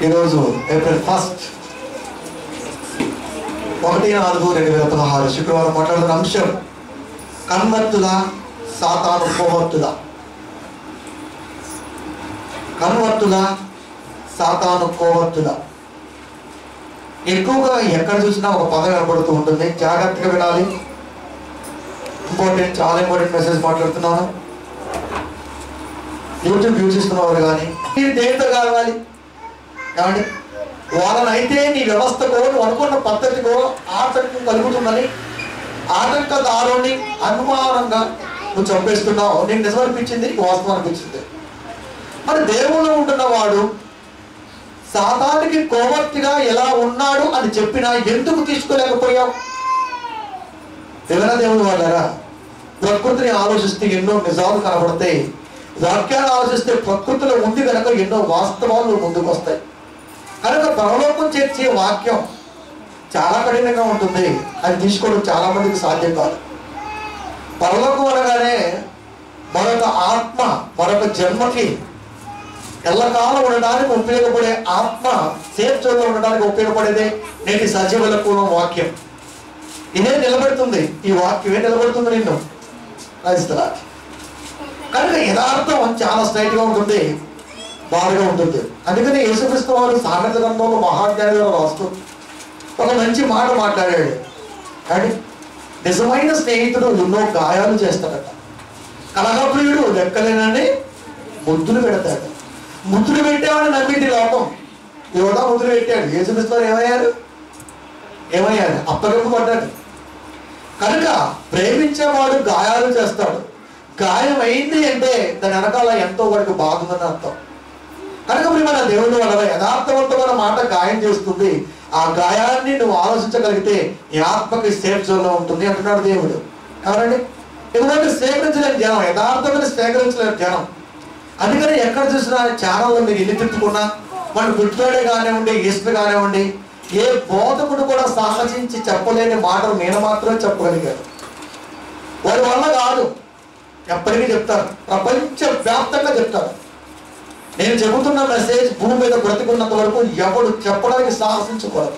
ఈరోజు ఏప్రిల్ 1, 1/4/2016 శుక్రవారం మాట్లాడుతున్న అంశం కన్వర్తులా సాతాను కోవర్తులా. కన్వర్తులా సాతాను కోవర్తులా. ఎక్కువగా ఎక్కడ చూసినా ఒక పదం కనబడుతూ ఉంటుంది. జాగ్రత్తగా వినాలి. ఇంపార్టెంట్, చాలా ఇంపార్టెంట్ మెసేజ్ మాట్లాడుతున్నాను. యూట్యూబ్ చూసిస్తున్నవారు కానీ మీరు దేంతో కావాలి ఏమండి, వాళ్ళని అయితే నీ వ్యవస్థకో నువ్వు అనుకున్న పద్ధతికో ఆటంకం కలుగుతుందని ఆటంకదారుని అనుమానంగా నువ్వు చంపేస్తున్నావు. నీకు నిజం అనిపించింది, వాస్తవం అనిపించింది. మరి దేవుళ్ళు ఉంటున్నవాడు సాతానికి కోవర్తిగా ఎలా ఉన్నాడు అని చెప్పినా ఎందుకు తీసుకోలేకపోయావు? ఎవరైనా దేవుడు వాళ్ళారా? ప్రకృతిని ఆలోచిస్తే ఎన్నో నిజాలు కనబడతాయి. వాక్యాన్ని ఆలోచిస్తే ప్రకృతిలో ఉంది కనుక ఎన్నో వాస్తవాలు ముందుకు వస్తాయి. కనుక పరలోకం చేర్చే వాక్యం చాలా కఠినంగా ఉంటుంది. అది తీసుకోవడం చాలా మందికి సాధ్యం కాదు. పరలోకం అనగానే మరొక ఆత్మ, మరొక జన్మకి ఎల్లకాలం ఉండడానికి ఉపయోగపడే ఆత్మ, సేఫ్ జోన్లో ఉండడానికి ఉపయోగపడేదే నేటి సజీవుల పూర్వం వాక్యం. ఇదే నిలబెడుతుంది. ఈ వాక్యమే నిలబెడుతుంది నిన్ను రాయిస్తా. కనుక యథార్థం చాలా స్ట్రైట్ గా ఉంటుంది, బాగా ఉంటుంది. అందుకని యేసుక్రీస్తు వారు సామెత గ్రంథంలో మహాజ్ఞానిగా రాస్తూ ఒక మంచి మాట మాట్లాడాడు. కానీ నిజమైన స్నేహితుడు ఎన్నో గాయాలు చేస్తాడట. కలహప్రియుడు లెక్కలేనని ముద్దులు పెడతాడు. ముద్దులు పెట్టామని నమ్మింది లోకం. యువత ముద్దులు పెట్టాడు. యేసుక్రీస్తు వారు ఏమయ్యారు? అప్పగింపు పడ్డాడు. కనుక ప్రేమించేవాడు గాయాలు చేస్తాడు. గాయం అయింది అంటే దాని వెనకాల ఎంతో వాడికి బాధ ఉందని అర్థం. కనుక మన దేవుని వల్ల యథార్థవంతమైన మాట గాయం చేస్తుంది. ఆ గాయాన్ని నువ్వు ఆలోచించగలిగితే ఈ ఆత్మకి సేఫ్ జోన్లో ఉంటుంది అంటున్నాడు దేవుడు. ఎవరండి? ఎందుకంటే సేకరించలేని జనం, యథార్థమైన సేకరించలేని జనం. అందుకని ఎక్కడ చూసినా ఛానల్లో మీరు ఇల్లు తిట్టుకున్నా, మన గుడ్లాడే కానివ్వండి, ఈస్టర్ కానివ్వండి, ఏ బోధకుడు కూడా సాహసించి చెప్పలేని మాటలు నేను మాత్రమే చెప్పగలిగాను. వారి వల్ల కాదు, ఎప్పటికీ చెప్తారు, ప్రపంచవ్యాప్తంగా చెప్తారు. నేను చెబుతున్న మెసేజ్ భూమి మీద బ్రతికున్నంత వరకు ఎవడు చెప్పడానికి సాహసించకూడదు.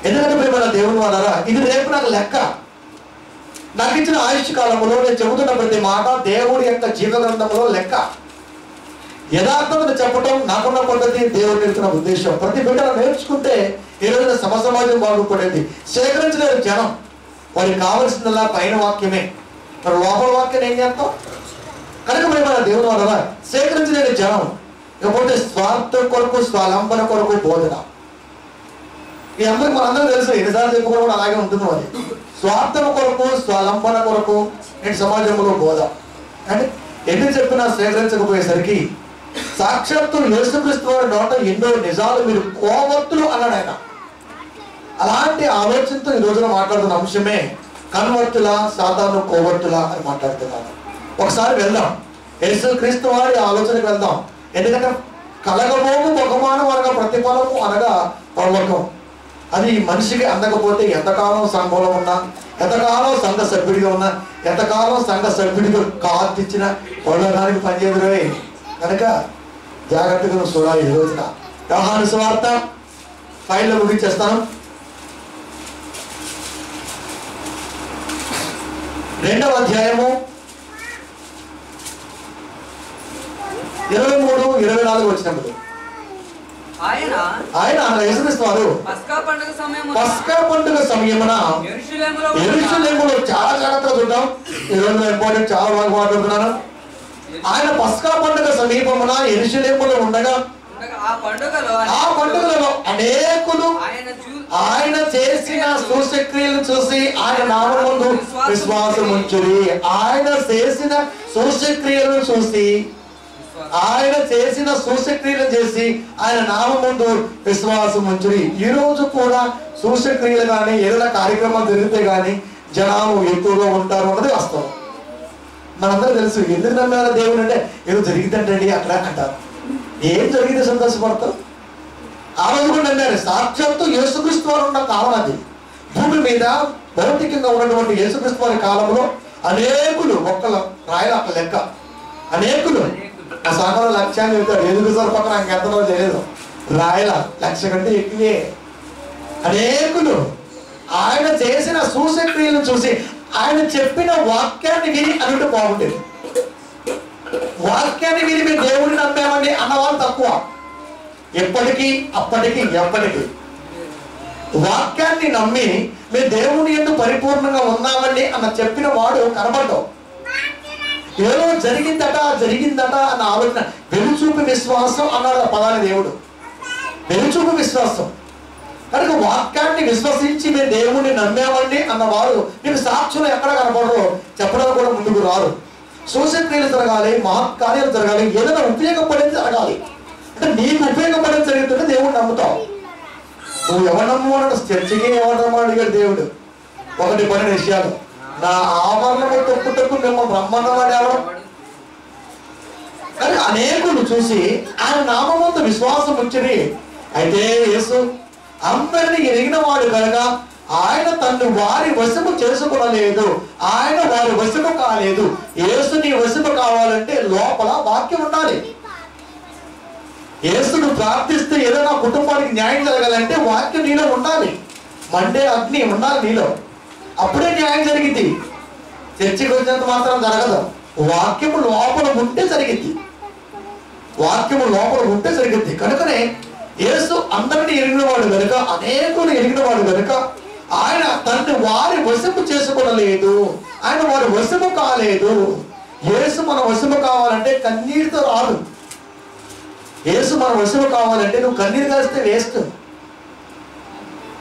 ఎందుకంటే మన దేవుని వాళ్ళరా, ఇది రేపు నాకు లెక్క. నాకు ఇచ్చిన ఆయుష్ కాలంలో నేను చెబుతున్న ప్రతి మాట దేవుడి యొక్క జీవగ్రంథంలో లెక్క. యథార్థతను చెప్పడం నాకున్న పద్ధతి, దేవుడు నేర్చుకున్న ఉద్దేశం. ప్రతి బిడ్డను నేర్చుకుంటే ఈ రోజున సమాజం బాగుపడేది. సేకరించలేరు జనం. వారికి కావలసిందల్లా పైన వాక్యమే. మరి లోపల వాక్యం ఏం చేస్తాం? కనుక మన దేవుని వల్ల సేకరించలేని జనం. ఇకపోతే స్వార్థం కొరకు, స్వలంబన కొరకు బోధన. ఈ అందరికి మనందరూ తెలుసు, ఎన్నిసార్లు చెప్పుకోవడం కూడా అలాగే ఉంటుంది. అది స్వార్థం కొరకు, స్వలంబన కొరకు నేటి సమాజంలో బోధ. అంటే ఎన్ని చెప్పినా సేకరించకపోయేసరికి సాక్షాత్తు యేసుక్రీస్తు వారి నోట ఎన్నో నిజాలు మీరు కోవర్తులు అన్నాడు ఆయన. అలాంటి ఆలోచనతో ఈ రోజున మాట్లాడుతున్న అంశమే కన్వర్తుల సాతాను కోవర్తుల అని మాట్లాడుతున్నాను. ఒకసారి వెళ్దాం, యేసుక్రీస్తు వారి ఆలోచనకు వెళ్దాం. ఎందుకంటే కలగబోము బహుమానం అనగా ప్రతిఫలము అనగా పరలోకం. అది మనిషికి అందకపోతే ఎంతకాలం సంఘంలో ఉన్నా, ఎంతకాలం సంఘ సభ్యుడిగా ఉన్నా, ఎంతకాలం సంఘ సభ్యుడిగా కార్డు ఇచ్చినా పరలోకానికి పనిచేయదురే. కనుక జాగ్రత్తగా చూడాలి. ఈ రోజున యోహాను సువార్త 5లో ముగించేస్తాను. 2వ అధ్యాయము 23-24 వచ్చినప్పుడు ఆయన యేసుక్రీస్తు వారు పస్కా పండుగ సమయమున యెరూషలేములో చాలా జాగ్రత్తగా చూద్దాం. ఈ రోజున ఇంపార్టెంట్, చాలా బాగా మాట్లాడుతున్నాను. ఆయన పస్కా పండుగ సమీపమున యెరూషలేములో ఉండగా ఆ పండుగలలో అనేకులు ఆయన చేసిన సూచక్రియలు చూసి ఆయన నామముందు విశ్వాసం ఉంచురి. ఆయన చేసిన సూచక్రియలను చూసి, ఆయన చేసిన సూచక్రియలు చేసి ఆయన నామముందు విశ్వాసం ఉంచురి. ఈ రోజు కూడా సూచక్రియలు కానీ ఏదైనా కార్యక్రమాలు జరిగితే కానీ జనాలు ఎక్కువగా ఉంటారు అన్నది వాస్తవం. మనందరూ తెలుసు. ఎందుకు నమ్మారు దేవుడు అంటే ఏదో జరిగిందంటండి అక్కడ అంటారు. ఏం జరిగితే సంతోషపడతారు? ఆ రోజు కూడా నమ్మారు. సాక్షాత్తు యేసుక్రీస్తు వారు ఉన్న కాలం అది. భూమి మీద భౌతికంగా ఉన్నటువంటి యేసుక్రీస్తు వారి కాలంలో అనేకులు, ఒక్కల రాయల లెక్క, అనేకులు ఆ సంఘంలో లక్ష్యాన్ని చెప్తాడు. ఎందుకు సార్ పక్కన నాకు ఎంతనో తెలియదు, రాయల 1,00,000 కంటే ఎక్కువే. అనేకులు ఆయన చేసిన సూచక్రియలను చూసి ఆయన చెప్పిన వాక్యాన్ని విని అన్నట్టు బాగుండేది. వాక్యాన్ని విని మేము దేవుడిని నమ్మామండి అన్నవాళ్ళు తక్కువ. ఎప్పటికీ అప్పటికి ఎప్పటికీ వాక్యాన్ని నమ్మి మేము దేవుని యందు పరిపూర్ణంగా ఉన్నామండి అన్న చెప్పిన వాడు కనబడ్డావు. ఏదో జరిగిందట అన్న ఆలోచన, వెలుచూపు విశ్వాసం అన్నాడు ఆ పదాన్ని దేవుడు. వెలుచూపు విశ్వాసం. కనుక వాక్యాన్ని విశ్వసించి మేము దేవుణ్ణి నమ్మామండి అన్నవారు మీకు సాక్షులు ఎక్కడ కనపడరో చెప్పడానికి కూడా ముందుకు రారు. సూచక్రియలు జరగాలి, మహత్కార్యాలు జరగాలి, ఏదైనా ఉపయోగపడేది జరగాలి. అంటే నీకు ఉపయోగపడేది జరుగుతుంటే దేవుడు నమ్ముతావు. నువ్వు ఎవరు నమ్ముకున్నాడు? చర్చికి ఎవరు నమ్మని అడిగాడు దేవుడు. 1-12 విషయాలు. నా ఆవరణము తొక్కుటకు మిమ్మల్ని రమ్మన్నవాడు ఎవరు? కానీ అనేకులు చూసి ఆయన నామమందు విశ్వాసం వచ్చింది. అయితే యేసు అందరినీ ఎరిగిన వాడు కనుక ఆయన తన్ను వారి వశము చేసుకునలేదు, ఆయన వారి వశము కాలేదు. యేసు నీ వశము కావాలంటే లోపల వాక్యం ఉండాలి. యేసును ప్రార్థిస్తే ఏదైనా కుటుంబానికి న్యాయం జరగాలంటే వాక్యం నీలో ఉండాలి. మండే అగ్ని ఉండాలి నీలో, అప్పుడే న్యాయం జరిగింది. చర్చికి వచ్చినంత మాత్రం జరగదు. వాక్యము లోపల ఉంటే జరిగింది. వాక్యము లోపల ఉంటే జరిగింది. కనుకనే యేసు అందరినీ ఎరిగినవాడు కనుక, అనేకులు ఎరిగినవాడు కనుక ఆయన తనని వారి వశము చేసుకోలేదు, ఆయన వారి వశము కాలేదు. యేసు మన వశము కావాలంటే కన్నీటితో రాదు. యేసు మన వశము కావాలంటే నువ్వు కన్నీరు కాస్తే వేస్ట్.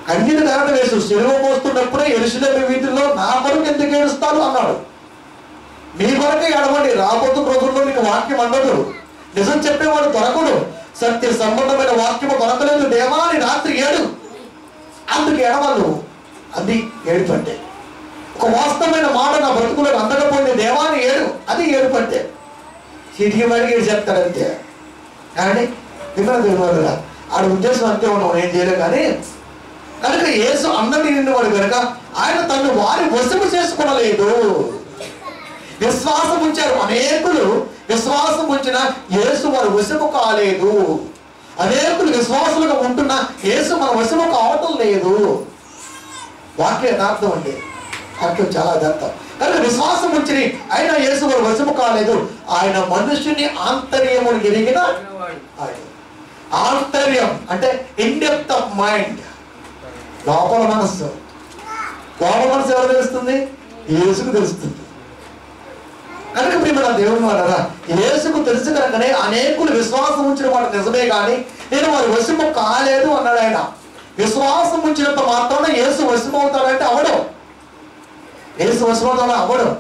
కన్నీరు కారడం వేసు. సిలువ మోస్తున్నప్పుడే యెరూషలేము వీధుల్లో నా కొరకు ఎందుకు ఏడుస్తారు అన్నాడు. మీ కొరకే ఏడవండి, రాబోతున్న రోజుల్లో నీకు వాక్యం అందదు. నిజం చెప్పేవాడు దొరకడు, సత్య సంబంధమైన వాక్యము దొరకలేదు. దేవాని రాత్రి ఏడు, అందుకు ఏడవాళ్ళు. అది ఏడుపంటే. ఒక వాస్తవమైన మాట నా బ్రతుకులకు అందకపోయింది, దేవాని ఏడు, అది ఏడుపంటే. చీటికి మళ్ళీ ఏడు చెప్తాడంతే. కానీ విమల ఆడ ఉద్దేశం అంతే ఉన్నాం, ఏం చేయలేదు. కానీ కనుక యేసు అందరినీ నిన్నవాడు కనుక ఆయన తను వారి వశము చేసుకోలేదు. విశ్వాసం ఉంచారు. అనేకులు విశ్వాసం ఉంచిన యేసు వారి వశము కాలేదు. అనేకులు విశ్వాసులుగా ఉంటున్న యేసు మన వశము కావటం లేదు. వాక్య యథార్థం అండి, వాక్యం చాలా యథార్థం. కనుక విశ్వాసం ఉంచి ఆయన యేసు వారి వశము కాలేదు. ఆయన మనుషుని ఆంతర్యమును ఎరిగిన ఆంతర్యం అంటే ఇన్ డెప్త్ ఆఫ్ మైండ్, లోపల మనస్సు. లోపల మనసు ఎవరు తెలుస్తుంది? యేసుకు తెలుస్తుంది. కనుక ప్రియమైన దేవుని వారరా, యేసుకు తెలుసు కనుకనే అనేకులు విశ్వాసం ఉంచిన వాడు నిజమే కానీ నేను వారి వశము కాలేదు అన్నాడు ఆయన. విశ్వాసం ఉంచినంత మాత్రాన యేసు వశమవుతాడంటే అవడం. యేసు వశమవుతాడా? అవడం.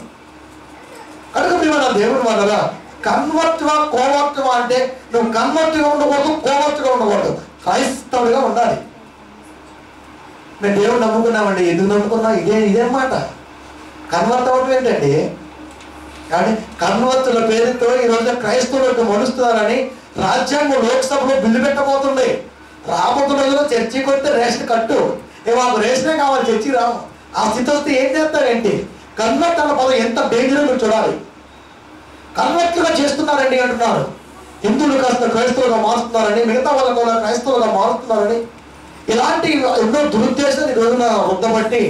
కనుక ప్రియమైన దేవుని వారరా, కన్వర్ట్గా కోవర్ట్గా అంటే నువ్వు కన్వర్ట్గా ఉండకూడదు, కోవర్ట్గా ఉండకూడదు, క్రైస్తవుడిగా ఉండాలి. మేము దేవుడు నమ్ముకున్నామండి. ఎందుకు నమ్ముకున్నాం? ఇదే మాట. కన్వర్ట్ అవ్వటం ఏంటండి? కానీ కన్వర్తుల పేరుతో ఈ రోజు క్రైస్తవులకు మనుస్తున్నారని రాజ్యాంగం లోక్సభలో బిల్లు పెట్టబోతుంది. రాబోతున్న రోజుల్లో చర్చికి వస్తే రేషన్ కట్టు, మాకు రేషనే కావాలి, చర్చికి రాము. ఆ స్థితి వస్తే ఏం చేస్తారేంటి? కన్వర్ట్ అన్న పదం ఎంత డేంజర్ మీరు చూడాలి. కన్వర్ట్లుగా చేస్తున్నారండి అంటున్నారు. హిందువులు కాస్త క్రైస్తవులుగా మారుస్తున్నారని, మిగతా వాళ్ళకు కూడా క్రైస్తవులుగా మారుతున్నారని, ఇలాంటి ఎన్నో దురుద్దేశాలు ఈ రోజున వృద్ధబట్టి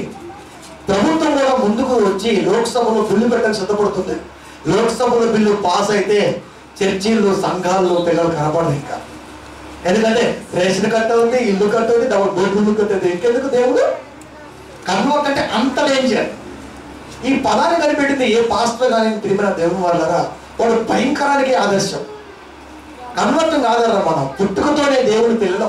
ప్రభుత్వం కూడా ముందుకు వచ్చి లోక్సభలో బిల్లు పెట్టడానికి సిద్ధపడుతుంది. లోక్సభలో బిల్లు పాస్ అయితే చర్చిల్లో సంఘాల్లో పిల్లలు కనపడదు ఇంకా. ఎందుకంటే రేషన్ కట్ట ఉంది, ఇల్లు కట్ట ఉంది, బోర్డు కట్టేది. ఇంకెందుకు దేవుడు? కన్వర్ట్ అంటే అంత డేంజర్. ఈ పదాన్ని కనిపెట్టింది ఏ పాస్టర్ కానీ ప్రియమైన దేవుని వాళ్ళరా, వాడు భయంకరానికి ఆదర్శం. కన్వర్ట్ కాదరా, మనం పుట్టుకతోనే దేవుని పిల్లలు,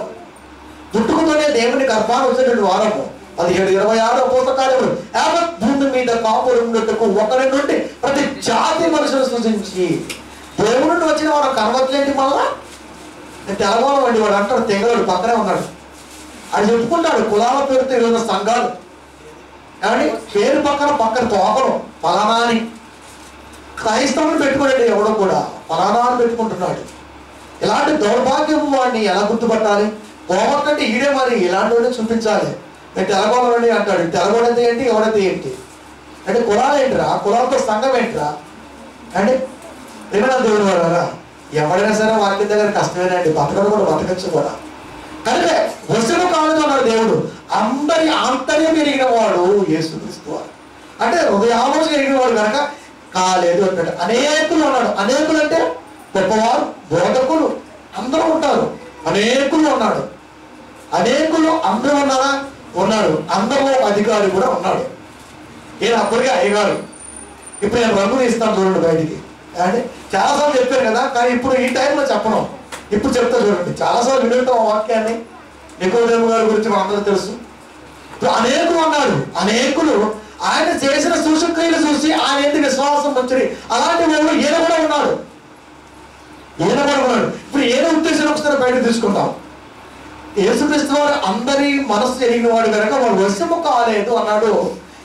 పుట్టుకతోనే దేవుని గర్భాన్ని వచ్చేటువంటి వారము. 17-26 పుస్తకాలు యావత్ భూమి మీద కాపురుటకు ఒకరి నుండి ప్రతి జాతి మనుషులు సృజించి దేవుడి నుండి వచ్చిన వాడు కన్వర్ట్లేంటి? మళ్ళా నేను తెలవాలం అండి. వాడు అంటాడు, తెగవాడు పక్కనే ఉన్నాడు, అది చెప్పుకుంటాడు కులాల పేరుతో ఈరోజు సంఘాలు. కానీ పేరు పక్కన తోకలు పలానా అని క్రైస్తవుని పెట్టుకున్నాడు. ఎవడో కూడా పలానా అని పెట్టుకుంటున్నాడు. ఇలాంటి దౌర్భాగ్యం వాడిని ఎలా గుర్తుపట్టాలి? పోవకంటే ఈడే మరి ఇలాంటి వాడిని చూపించాలి. నేను తెలగోలండి అంటాడు. తెలగోడైతే ఏంటి, ఎవడైతే ఏంటి అంటే కులాలు ఏంటిరా? కులాలతో సంఘం ఏంటిరా? అంటే ఏమైనా దేవుడు వాడారా? ఎవరైనా సరే వాక్యం దగ్గర కష్టమేనండి, బతకడం కూడా బతకచ్చు కూడా. కనుక వశము కాలేదు అన్నాడు దేవుడు. అందరి ఆంతర్యం ఎరిగిన వాడు యేసుక్రీస్తు వారు. అంటే హృదయాలోచన ఎరిగిన వాడు కనుక కాలేదు అన్నాడు. అనేకులు అన్నాడు. అనేకులు అంటే గొప్పవారు, బోధకులు అందరూ ఉంటారు. అనేకులు ఉన్నాడు. అనేకులు అందరూ ఉన్నారా? ఉన్నాడు. అందరిలో అధికారి కూడా ఉన్నాడు. ఈయన అప్పటికే అయ్యగారు. ఇప్పుడు నేను రంగు తీస్తాను చూడండి బయటికి. అంటే చాలాసార్లు చెప్పాను కదా, కానీ ఇప్పుడు ఈ టైంలో చెప్పను. ఇప్పుడు చెప్తా చూడండి. చాలాసార్లు వినుంటాం ఆ వాక్యాన్ని. నికోదేము గారి గురించి మనందరూ తెలుసు. ఇప్పుడు అనేకులు అన్నాడు. అనేకులు ఆయన చేసిన సూచక్రియలు చూసి ఆయన ఎందుకు విశ్వాసం వచ్చి అలాంటి వాళ్ళు ఈయన కూడా ఉన్నాడు. ఈయన కూడా ఉన్నాడు. ఇప్పుడు ఈయన ఉద్దేశం ఒకసారి బయట తీసుకుంటాం. యేసుక్రీస్తు వారు అందరి మనస్సు ఎరిగిన వాడు కనుక వాడు వశము కాలేదు అన్నాడు.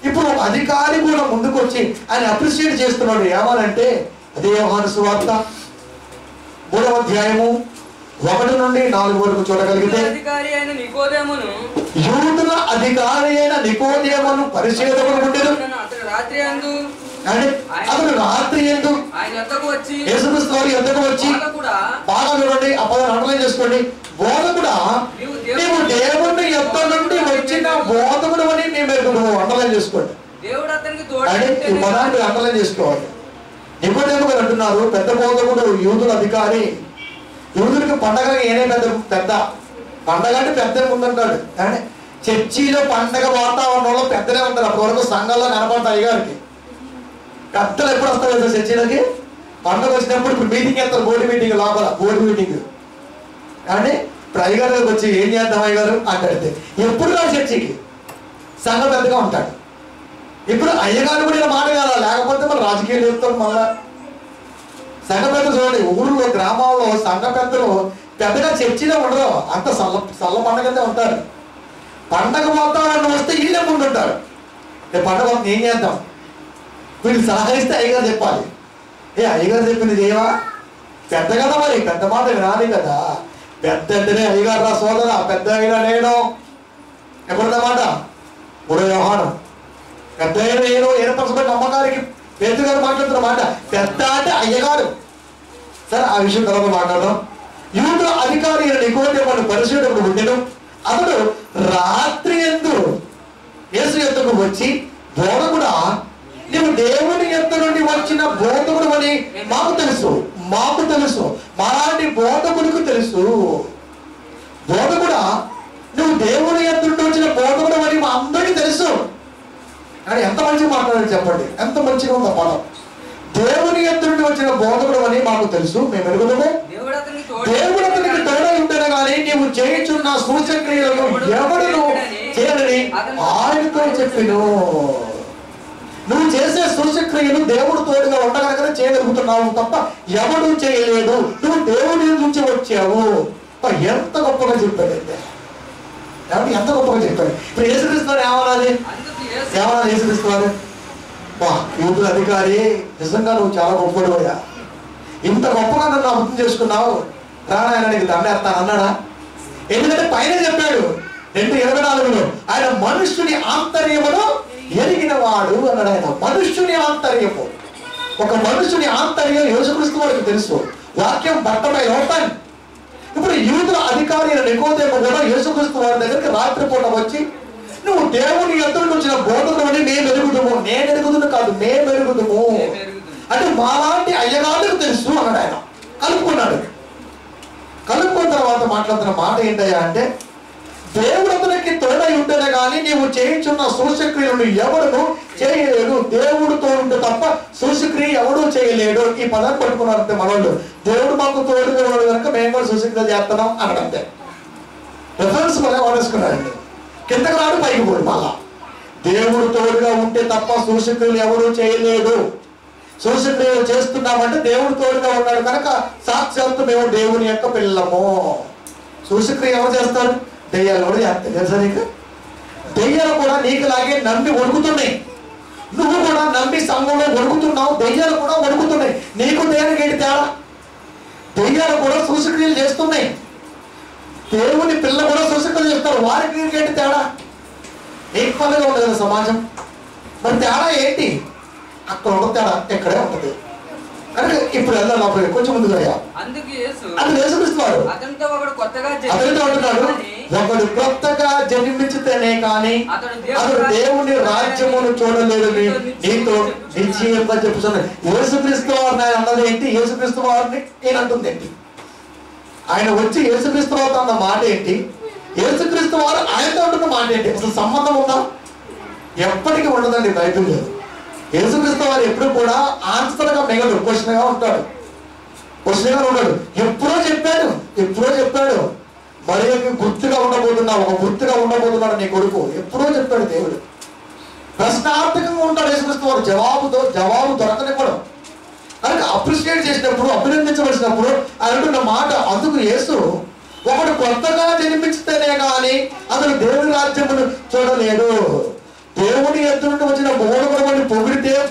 ఇప్పుడు అధికారి కూడా ముందుకు వచ్చి ఆయన అప్రిషియేట్ చేస్తున్నాడు. ఏమనంటే అదే యోహాను సువార్త 3వ అధ్యాయము 1 నుండి 4 వరకు చూడగలిగితే, యూదుల అధికారి అయిన నికోదేమును పరిశోధకుడు ఉండెను. అతడు రాత్రి యందు యేసుక్రీస్తు వారి యొద్దకు వచ్చి, బాగా చూడండి, ఆ పదాన్ని అండర్లైన్ చేసుకోండి. బోధకుడా, నీవు దేవుని యొద్ద నుండి వచ్చిన బోధకుడు అని మేము ఎరుగుదుము. అండర్లైన్ చేసుకోండి. అంటే ఈ పదాన్ని అండర్లైన్ చేసుకోవాలి. నికోదేము గారు అంటున్నారు, పెద్ద బోధకుడు, యూదుల అధికారి. యూదులకి పండగ ఏనే పెద్ద పండగ అంటే పెద్ద ఉందంటాడు. కానీ చర్చిలో పండగ వాతావరణంలో పెద్దనే ఉంటారు. అప్పటివరకు సంఘంలో కనపడతాయి అయ్యగారికి. పెద్దలు ఎప్పుడు వస్తారు కదా చర్చిలోకి? పండుగ వచ్చినప్పుడు. ఇప్పుడు మీటింగ్ వెళ్తారు, బోర్డు మీటింగ్ లోపల, బోర్డు మీటింగ్. కానీ ఇప్పుడు అయ్యగారి దగ్గరకు వచ్చి ఏం చేద్దాం అయ్యగారు అంటాడితే ఎప్పుడు రాదు చర్చికి, సంఘం పెద్దగా ఉంటాడు. ఇప్పుడు అయ్యగారు కూడా ఇలా మాట కాదా, లేకపోతే మన రాజకీయాలు చెప్తారు. మళ్ళా సంఘ పెద్దలు చూడండి, ఊళ్ళో గ్రామాల్లో సంఘ పెద్దలు పెద్దగా చర్చిలో ఉండరు. అంత సల్ల పండగనే ఉంటారు. పండగ వాతావరణం వస్తే వీళ్ళే ముందు ఉంటారు. పండగ ఏం చేద్దాం, వీళ్ళు సహకరిస్తే అయ్యగారు చెప్పాలి. అయ్యగారు చెప్పింది ఏవా పెద్ద కదా, మరి పెద్ద మాట వినాలి కదా. పెద్ద అంటేనే అయ్యగారు రా సోదరా, పెద్ద అయినా నేను ఎప్పుడున్నమాట 3వ యోహాను. పెద్ద అయిన నేను ఏర్పరచబడిన నమ్మకానికి పేతురు గారు మాట్లాడుతున్న మాట పెద్ద అంటే అయ్యగారు. సరే, ఆ విషయం తర్వాత మాట్లాడదాం. యూదుల అధికారి నికోదేమును పరిశోధకుడు ఉండెను. అతడు రాత్రి యందు యేసు యొద్దకు వచ్చి, బోధకుడా, నీవు దేవుని యొద్ద నుండి వచ్చిన బోధకుడు అని మాకు తెలుసు. మాలాంటి బోధకుడికి తెలుసు. బోధకుడా, నువ్వు దేవుని యొద్ద నుండి వచ్చిన బోధకుడు అని మా అందరికీ తెలుసు. కానీ ఎంత మంచిగా మాట్లాడారు చెప్పండి, ఎంత మంచిగా ఉందో పదం. దేవుని యొద్ద నుండి వచ్చిన బోధకుడు అని మాకు తెలుసు, మేము ఎరుగుదము. దేవుడు అతనికి తోడై ఉంటేనే కానీ నీవు చేయుచున్న సూచక్రియలను ఎవడును చేయని ఆయనతో చెప్పిను. నువ్వు చేసే సూచక్రియలు దేవుడు తోడుగా ఉండగలగానే చేయగలుగుతున్నావు తప్ప ఎవడు చేయలేడు. నువ్వు దేవుడి నుంచి వచ్చావు. ఎంత గొప్పగా చెప్పాడంటే, ఎంత గొప్పగా చెప్పాడు. ఇప్పుడు యేసుక్రీస్తు ఏమనాలి? యేసుక్రీస్తు వారు, యూదుల అధికారి, నిజంగా నువ్వు చాలా గొప్పడు అయ్యా, ఇంత గొప్పగా నన్ను అర్థం చేసుకున్నావు, రానాయన నీకు దండేస్తాను అన్నాడా? ఎందుకంటే పైన చెప్పాడు 2:24 ఆయన మనుష్యుని ఆంతర్యమును ఎరిగిన వాడు అన్నాడు. ఆయన మనుష్యుని ఆంతర్యము, ఒక మనుషుని ఆంతర్యం యేసుక్రీస్తు వారికి తెలుసు. వాక్యం బట్టపై ఓపెన్. ఇప్పుడు యూదుల అధికారి నికోదేము కూడా యేసుక్రీస్తు వారి దగ్గరికి రాత్రిపూట వచ్చి, నువ్వు దేవుని యొద్ద నుండి వచ్చిన బోధకుడు అని మేము ఎరుగుదుము. నేను ఎరుగుదును కాదు, మేము ఎరుగుదుము అంటే మాలాంటి అయ్యగారికి తెలుసు అన్నాడు. ఆయన కలుపుకున్నాడు. కలుపుకున్న తర్వాత మాట్లాడుతున్న మాట ఏంటయ్యా అంటే, దేవుడు అతనికి తోడై ఉంటేనే కానీ నీవు చేయించున్న సూచక్రియలను ఎవడును చేయలేడు. దేవుడితో ఉంటే తప్ప సూచక్రియ ఎవడూ చేయలేడు. ఈ పదాన్ని పట్టుకున్నారంటే మనోళ్ళు, దేవుడు మాకు తోడుగా ఉన్నాడు కనుక మేము కూడా సూచక్రియ చేస్తున్నాం అనడంతే. రిఫరెన్స్ వల్ల వాడేసుకున్నారండి. కిందకి రాడు, పైకి పోడు. మళ్ళా దేవుడు తోడుగా ఉంటే తప్ప సూచక్రియలు ఎవడూ చేయలేడు. సూచక్రియలు చేస్తున్నామంటే దేవుడు తోడుగా ఉన్నాడు కనుక సాక్షాత్తు మేము దేవుని యొక్క పిల్లము. సూచక్రియ ఎవరు చేస్తారు? దెయ్యాలు కూడా చేస్తాయి. తెలుసా నీకు? దెయ్యాలు కూడా నీకులాగే నమ్మి వణుకుతున్నాయి. నువ్వు కూడా నమ్మి సంఘంలో వణుకుతున్నావు. దెయ్యాలు కూడా వణుకుతున్నాయి. నీకు దేనికి ఏంటి తేడా? దెయ్యాలు కూడా సూచక్రియలు చేస్తున్నాయి. దేవుని పిల్ల కూడా సూచక్రియలు చేస్తారు. వారికి నీకు ఏంటి తేడా? ఈక్వల్గా ఉంటుంది కదా సమాజం. మరి తేడా ఏంటి? అక్కడ ఉన్న తేడా ఇక్కడే ఉంటుంది. కనుక ఇప్పుడు వెళ్దాం లోపలికి, కొంచెం ముందుగా. అందుకు యేసుక్రీస్తు వారు అతనితో ఒకడు కొత్తగా అంటున్నాడు, ఒకడు కొత్తగా జన్మించితేనే కానీ అతడు దేవుని రాజ్యమును చూడలేడు, నీతో నిశ్చయంగా చెప్పుతున్నాడు. యేసుక్రీస్తు వారిని ఆయన అన్నది ఏంటి? యేసుక్రీస్తు వారిని నేను అంటుంది ఏంటి? ఆయన వచ్చి యేసుక్రీస్తు వారితో అన్న మాట ఏంటి? యేసుక్రీస్తు వారు ఆయనతో అంటున్న మాట ఏంటి? అసలు సంబంధం ఉందా? ఎప్పటికీ ఉండదండి బైబిల్లో. యేసుక్రీస్తు వారు ఎప్పుడు కూడా ఆన్సర్గా మిగలడు, క్వశ్చన్గా ఉంటాడు, క్వశ్చన్గా ఉంటాడు. ఎప్పుడో చెప్పాడు మరి గుర్తుగా ఉండబోతున్నావు, ఒక గుర్తుగా ఉండబోతున్నాడు నీ కొడుకు, ఎప్పుడో చెప్పాడు దేవుడు. ప్రశ్నార్థకంగా ఉంటాడు యేసుక్రీస్తు వారు, జవాబు దొరకనివ్వడం. కనుక అప్రిషియేట్ చేసినప్పుడు, అభినందించవలసినప్పుడు అంటున్న మాట. అందుకు యేసు ఒకడు కొత్తగా జన్మించితేనే కానీ అతను దేవుని రాజ్యమును చూడలేడు. దేవుని ఎద్దు నుండి వచ్చిన బోధకుడు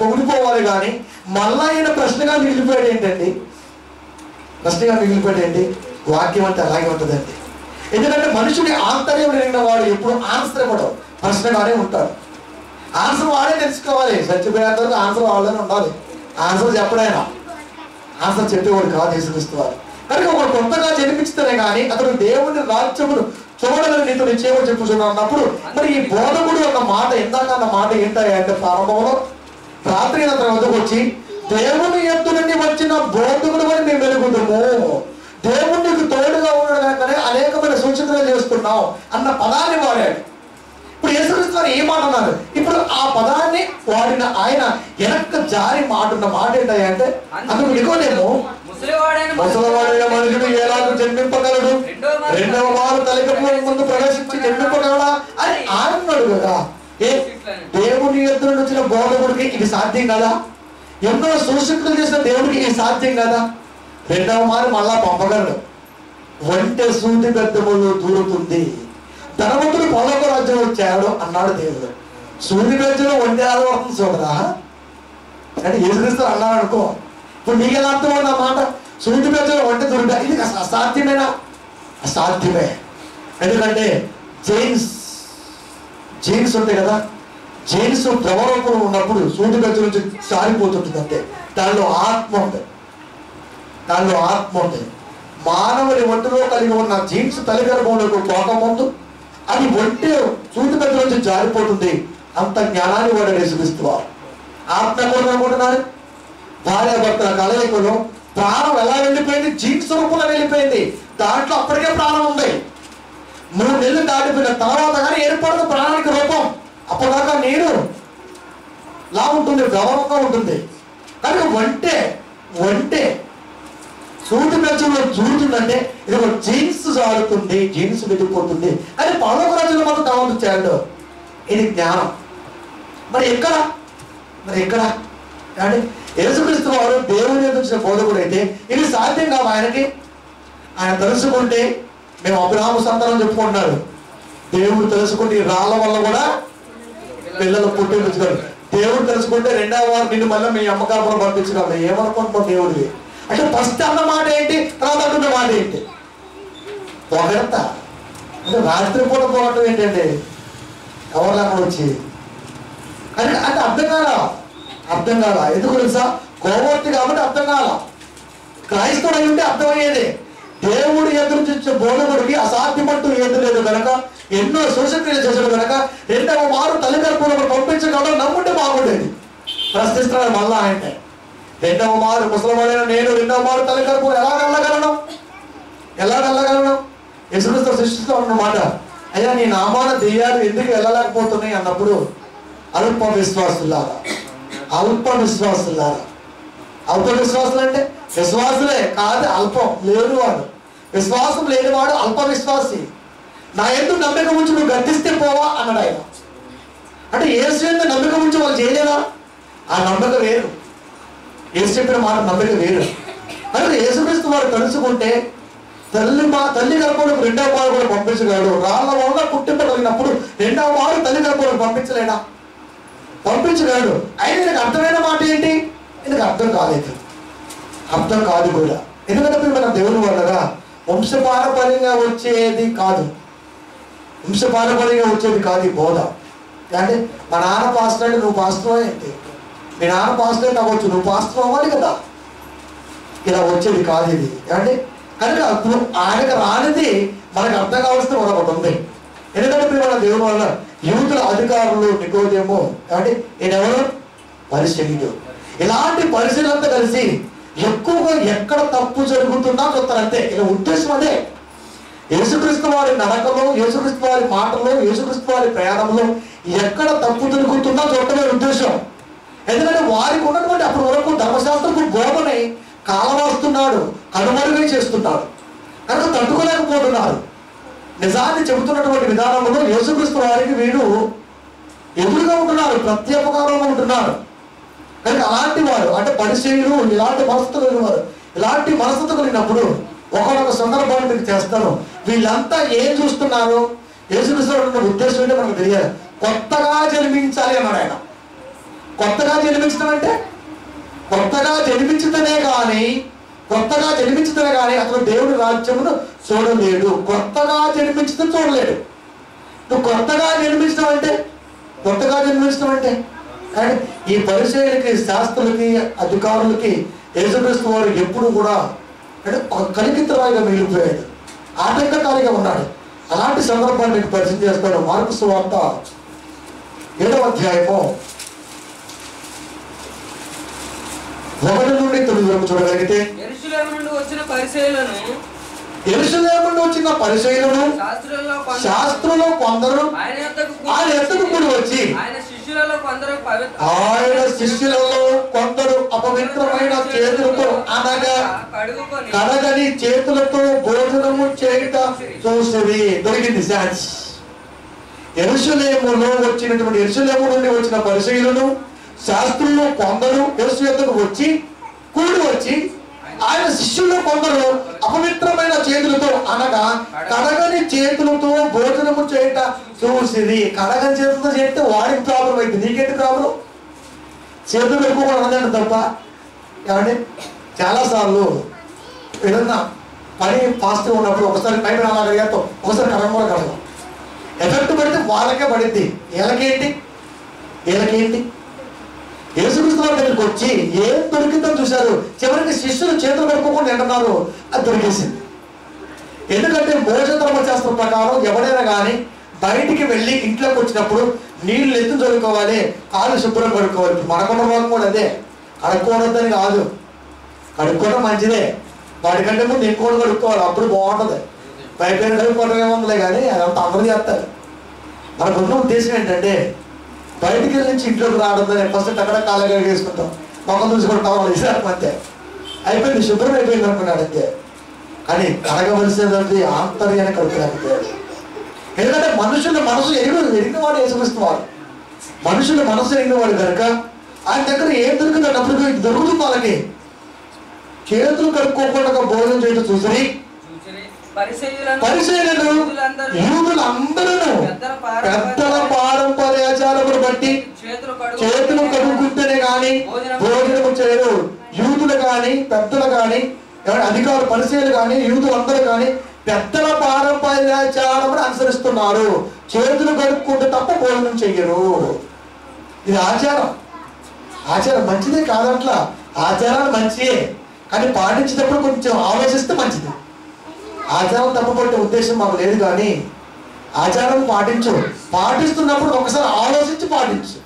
పొగిడిపోవాలి కానీ మళ్ళా ఆయన ప్రశ్నగా మిగిలిపోయాడు ఏంటండి? వాక్యం అంటే అలాగే ఉంటుందండి. ఎందుకంటే మనుషుడి ఆంతర్యం కలిగిన వాడు ఎప్పుడు ఆన్సర్ ఇవ్వడం, ప్రశ్నగానే ఉంటాడు. ఆన్సర్ వాడే తెలుసుకోవాలి. చచ్చిపోయేంత వరకు ఆన్సర్ వాళ్ళనే ఉండాలి. ఆన్సర్ చెప్పడైనా ఆన్సర్ చెప్పేవాడు కాదు యేసుక్రీస్తు వారు. కనుక ఒక కొత్తగా జన్మించితేనే కానీ అతడు దేవుని రాజ్యమును చూడలని నీతో నిశ్చయం చెప్పుచున్నాను అన్నప్పుడు, మరి ఈ బోధకుడు అన్న మాట, ఇందాక అన్న మాట ఏంటంటే ప్రారంభంలో రాత్రి వద్దకు వచ్చి దేవుని ఎద్దు నుండి వచ్చిన బోధకుడు అని మేము వెలుగుతాము, దేవునికి తోడుగా ఉండడానికనే అనేకమైన సూచనలు చేస్తున్నాం అన్న పదాన్ని వాడాడు. ఇప్పుడు యేసుక్రీస్తు వారు ఏ మాట అన్నారు? ఇప్పుడు ఆ పదాన్ని వాడిన ఆయన వెనక్కి జారి మాటున్న మాట ఏంటంటే, అందుకు నికోదేము ముసలివాడైన మనుషుడు ఎలాగో జన్మింపగలడు, రెండవ వారు తల్లిదండ్రుల ముందు ప్రవేశించి జన్మింపగలడా అని ఆడున్నాడు కదా. దేవుని ఎదురు వచ్చిన బోధకుడికి ఇది సాధ్యం కదా? ఎన్నో సూచనలు చేసిన దేవుడికి ఇది సాధ్యం కదా? రెండవ మారు మళ్ళా పంపగలడు. వంటె సూటి బెద్దములు దూరుతుంది, ధనవంతుడు పరలోక రాజ్యంలో చేరడు అన్నాడు దేవుడు. సూటి బెద్దలో వంటె ఆడవస్తుంది చూడరా అంటే యేసుక్రీస్తు అన్నాడు అనుకో. ఇప్పుడు నీకు ఎలా అర్థం ఆ మాట? సూటి బెద్దలో వంటె దొరుకుతా, ఇది అసాధ్యమేనా? అసాధ్యమే. ఎందుకంటే జైన్స్ ఉంటాయి కదా, జైన్స్ ద్రవరూపంలో ఉన్నప్పుడు సూటి బెద్ద నుంచి సారిపోతుంటుంది. అంతే, దానిలో ఆత్మ ఉంటుంది. మానవుడి ఒంటిలో కలిగి ఉన్న జీన్స్ తల్లిగర్భంలోకి పోకముందు అది ఒంటి సూటి బెద్ద నుంచి జారిపోతుంది. అంత జ్ఞానాన్ని వాడు యేసుక్రీస్తు వారు. ఆత్మ కూడా అనుకుంటున్నాడు. భార్య భర్తల కలయికలో ప్రాణం ఎలా వెళ్ళిపోయింది? జీన్స్ రూపంలో వెళ్ళిపోయింది. దాంట్లో అప్పటికే ప్రాణం ఉంది. 3 నెలలు దాటిపోయిన తర్వాత కానీ ఏర్పడదు ప్రాణానికి రూపం. అప్పటిదాకా నీరు లా ఉంటుంది, గౌరవంగా ఉంటుంది. కానీ వంటే సూటి బెచ్చంలో చూడుతుందంటే ఇది ఒక జీన్స్ జారుతుంది, జీన్స్ వెళ్ళిపోతుంది. కానీ పరలోక రాజ్యంలో మాత్రం తమకు చేయడం ఇది జ్ఞానం. మరి ఎక్కడ కానీ యేసుక్రీస్తు వారు దేవుని వచ్చిన బోధకుడు అయితే ఇది సాధ్యం కాదు ఆయనకి. ఆయన తెలుసుకుంటే మేము అబ్రహాము సంతానం చెప్పుకుంటున్నాడు. దేవుడు తెలుసుకుంటే ఈ రాళ్ళ వల్ల కూడా పిల్లలు పుట్టించుకోరు. దేవుడు తెలుసుకుంటే రెండవ వారు నిన్ను మళ్ళీ మీ అమ్మకాపురం పంపించగలరు. ఏమనుకుంటున్నావు దేవుడివి అంటే? ఫస్ట్ అన్న మాట ఏంటి, తర్వాత అంటున్న మాట ఏంటి? పొగడత అంటే రాత్రి పూట పోవటం ఏంటండి? ఎవరు లేకుండా వచ్చి అంటే అర్థం కాల. ఎందుకు తెలుసా? కోవర్తి కాబట్టి అర్థం కాల. క్రైస్తవుడు అయి ఉంటే అర్థమయ్యేది. దేవుడి ఎదురు చూసే బోధకుడికి అసాధ్యమంటూ ఏది లేదు కనుక, ఎన్నో సూచక్రియలు చేశాడు కనుక రెండవ వారు తల్లిదండ్రులకు పంపించగలడం నమ్ముంటే బాగుండేది. ప్రశ్నిస్తున్నాడు మళ్ళా ఆయనే. రెండవ మారు ముసలివాడైన నేను రెండవ మారు తల్లిదండ్రులు ఎలా వెళ్ళగలను? యేసుక్రీస్తు సృష్టిస్తూ అన్నమాట. అయ్యా నీ నామాన దెయ్యాలు ఎందుకు వెళ్ళలేకపోతున్నాయి అన్నప్పుడు అల్ప విశ్వాసులారా అంటే విశ్వాసులే కాదు, అల్పం లేని వాడు, విశ్వాసం లేనివాడు అల్ప విశ్వాసి. నా ఎందుకు నమ్మిక ఉంచి నువ్వు గద్దిస్తే పోవా అన్నాడు ఆయన. అంటే యేసు యందు నమ్మిక ఉంచి వాళ్ళు చేయలేదా? ఆ నమ్మకం వేరు, యేసు చెప్పిన మాట నమ్మిక వేరు. అంటే యేసుక్రీస్తు వారు తెలుసుకుంటే తల్లి గర్భంలోకి రెండవ వారు కూడా పంపించగలడు. రాళ్ళ వల్ల పుట్టింపగలిగినప్పుడు రెండవ వారు తల్లి గర్భంలోకి పంపించగలడు. అయితే నీకు అర్థమైన మాట ఏంటి? నీకు అర్థం కాదు కూడా. ఎందుకంటే మన దేవుని వల్లగా వంశపారంపర్యంగా వచ్చేది కాదు ఈ బోధ. అంటే మా నాన్న పాస్టర్ అంటే నువ్వు పాస్టర్ ఏంటి? మీ నాన్న పాస్టర్ కావచ్చు, నువ్వు పాస్టర్ అవ్వాలి కదా. ఇలా వచ్చేది కాదు ఇది అంటే. కనుక అప్పుడు ఆయనకు రానిది మనకు అర్థం కావాల్సిన మరొకటి ఉంది. ఎందుకంటే మన దేవుని వల్ల యూదుల అధికారులు నికోదేమో అంటే ఈయనెవరు పరిశీలుడు. ఇలాంటి పరిశీలంతా కలిసి ఎక్కువగా ఎక్కడ తప్పు జరుగుతుందా చూస్తారంతే. ఇలా ఉద్దేశం అదే. యేసుక్రీస్తు వారి నడకలో, యేసుక్రీస్తు వారి మాటలో, యేసుక్రీస్తు వారి ప్రయాణంలో ఎక్కడ తప్పు జరుగుతుందా చూడటమే ఉద్దేశం. ఎందుకంటే వారికి ఉన్నటువంటి అప్పటి వరకు ధర్మశాస్త్రపు బోధని కాలవాస్తున్నాడు, కనుమరుగై చేస్తున్నాడు. కనుక తట్టుకోలేకపోతున్నారు. నిజాన్ని చెబుతున్నటువంటి విధానంలో యేసుక్రీస్తు వారికి వీరు ఎదురుగా ఉంటున్నారు, ప్రత్యేకంగా ఉంటున్నారు. కనుక అలాంటి వారు అంటే పరిచయులు ఇలాంటి మనస్తు కలిగిన వారు, ఇలాంటి మనస్తు కలిగినప్పుడు ఒకనొక సందర్భాన్ని మీకు చేస్తాను. వీళ్ళంతా ఏం చూస్తున్నారు? యేసుక్రీస్తు ఉద్దేశం ఏంటో మనకు తెలియాలి. కొత్తగా జన్మించాలి అన్నాడు ఆయన. కొత్తగా జన్మించడం అంటే కొత్తగా జన్మించడమే కానీ అతను దేవుడి రాజ్యమును చూడలేడు. కొత్తగా జన్మించడం చూడలేడు. నువ్వు కొత్తగా జన్మించడం అంటే కానీ ఈ పరిచయులకి, శాస్త్రులకి, అధికారులకి యేసుక్రీస్తు వారు ఎప్పుడు కూడా అంటే ఒక కలికితరాయిగా మిగిలిపోయాడు, ఆటంకకారిగా ఉన్నాడు. అలాంటి సందర్భాన్ని మీకు పరిచయం చేస్తాడు. మార్కు సువార్త 7వ అధ్యాయము 1 నుండి 9 వరకు చూడగలిగితే, యెరూషలేము నుండి వచ్చిన పరిసయ్యులను శాస్త్రులు కొందరు ఆయన యొద్దకు కూడి వచ్చి ఆయన శిష్యులలో కొందరు అపవిత్రమైన చేతులతో అనగా కడగని చేతులతో భోజనము చేయుట చూసిరి. దొరికింది ఛాన్స్. యెరూషలేము నుండి వచ్చిన పరిసయ్యులను శాస్త్రులు కొందరు యేసు యొద్దకు కూడి వచ్చి ఆయన శిష్యులు కొందరు అపవిత్రమైన చేతులతో అనగా కడగని చేతులతో భోజనము చేయట చూసిది. కడగని చేతులతో చేస్తే వాడికి ప్రాబ్లం అయింది, నీకేంటి ప్రాబ్లం? చేతులు ఎక్కువ అనదండి తప్ప. ఏమండి చాలాసార్లు ఏదన్నా పని ఫాస్ట్గా ఉన్నప్పుడు ఒకసారి పైన అలా కడిగేస్తాం, ఒకసారి కడగ కూడా కడగం. ఎఫెక్ట్ పడితే వాళ్ళకే పడింది. వీళ్ళకేంటి యేసుక్రీస్తు వారి దగ్గరికి వచ్చి ఏం దొరికిందని చూశారు. చివరికి శిష్యులు చేతులు కడుక్కోకుండా ఎంటున్నారు, అది దొరికేసింది. ఎందుకంటే మోష ధర్మశాస్త్రం ప్రకారం ఎవడైనా కానీ బయటికి వెళ్ళి ఇంట్లోకి వచ్చినప్పుడు నీళ్ళు ఎత్తు చదువుకోవాలి, కాళ్ళు శుభ్రం కడుక్కోవాలి. మనకున్న రోగం కూడా అదే, కడుక్కోవద్దని కాదు, కడుక్కోవడం మంచిదే. వాడికంటే ముందు ఇంకోటి కడుక్కోవాలి, అప్పుడు బాగుంటుంది. పైపైన కడుక్కోవడం ఏముందిలే కానీ అదంతా అందరూ చేస్తారు. మనకున్న ఉద్దేశం ఏంటంటే బయటికి నుంచి ఇంట్లోకి రావడం. ఫస్ట్ అక్కడ కాళ్ళగా వేసుకుంటాం, మొక్కలు చూసుకుంటాం, వాళ్ళు ఇసారు అంతే, అయిపోయింది, శుభ్రం అయిపోయింది అనుకున్నాడు అంతే. కానీ కడగవలసినది ఆంతర్యాన్ని కడుపులేకపోయాడు. ఎందుకంటే మనుషుల మనసు ఎరిగినవాడు యేసుక్రీస్తువాడు. మనుషుల మనసు ఎరిగినవాడు కనుక ఆయన దగ్గర ఏం దొరికిందన్నప్పుడు దొరుకుతుంది. వాళ్ళకి చేతులు కడుక్కోకుండా భోజనం చేయడం చూసి పరిసయ్యులను యూదులందరూ పెద్దల పారంపర్యాచారమును బట్టి చేతులు కడుక్కుంటేనే కానీ భోజనము చేయరు. యూదులు కానీ పెద్దలు కానీ అధికారులు పరిసయ్యులు కానీ యూదులందరూ కానీ పెద్దల పారంపర్యాచారమును అనుసరిస్తున్నారు. చేతులు కడుక్కుంటే తప్ప భోజనం చెయ్యరు. ఇది ఆచారం. మంచిదే కాదట్లా, ఆచారాలు మంచియే, కానీ పాటించేటప్పుడు కొంచెం ఆలోచిస్తే మంచిది. ఆచారం తప్పబట్టే ఉద్దేశం మాకు లేదు, కానీ ఆచారం పాటిస్తున్నప్పుడు ఒకసారి ఆలోచించి పాటించు.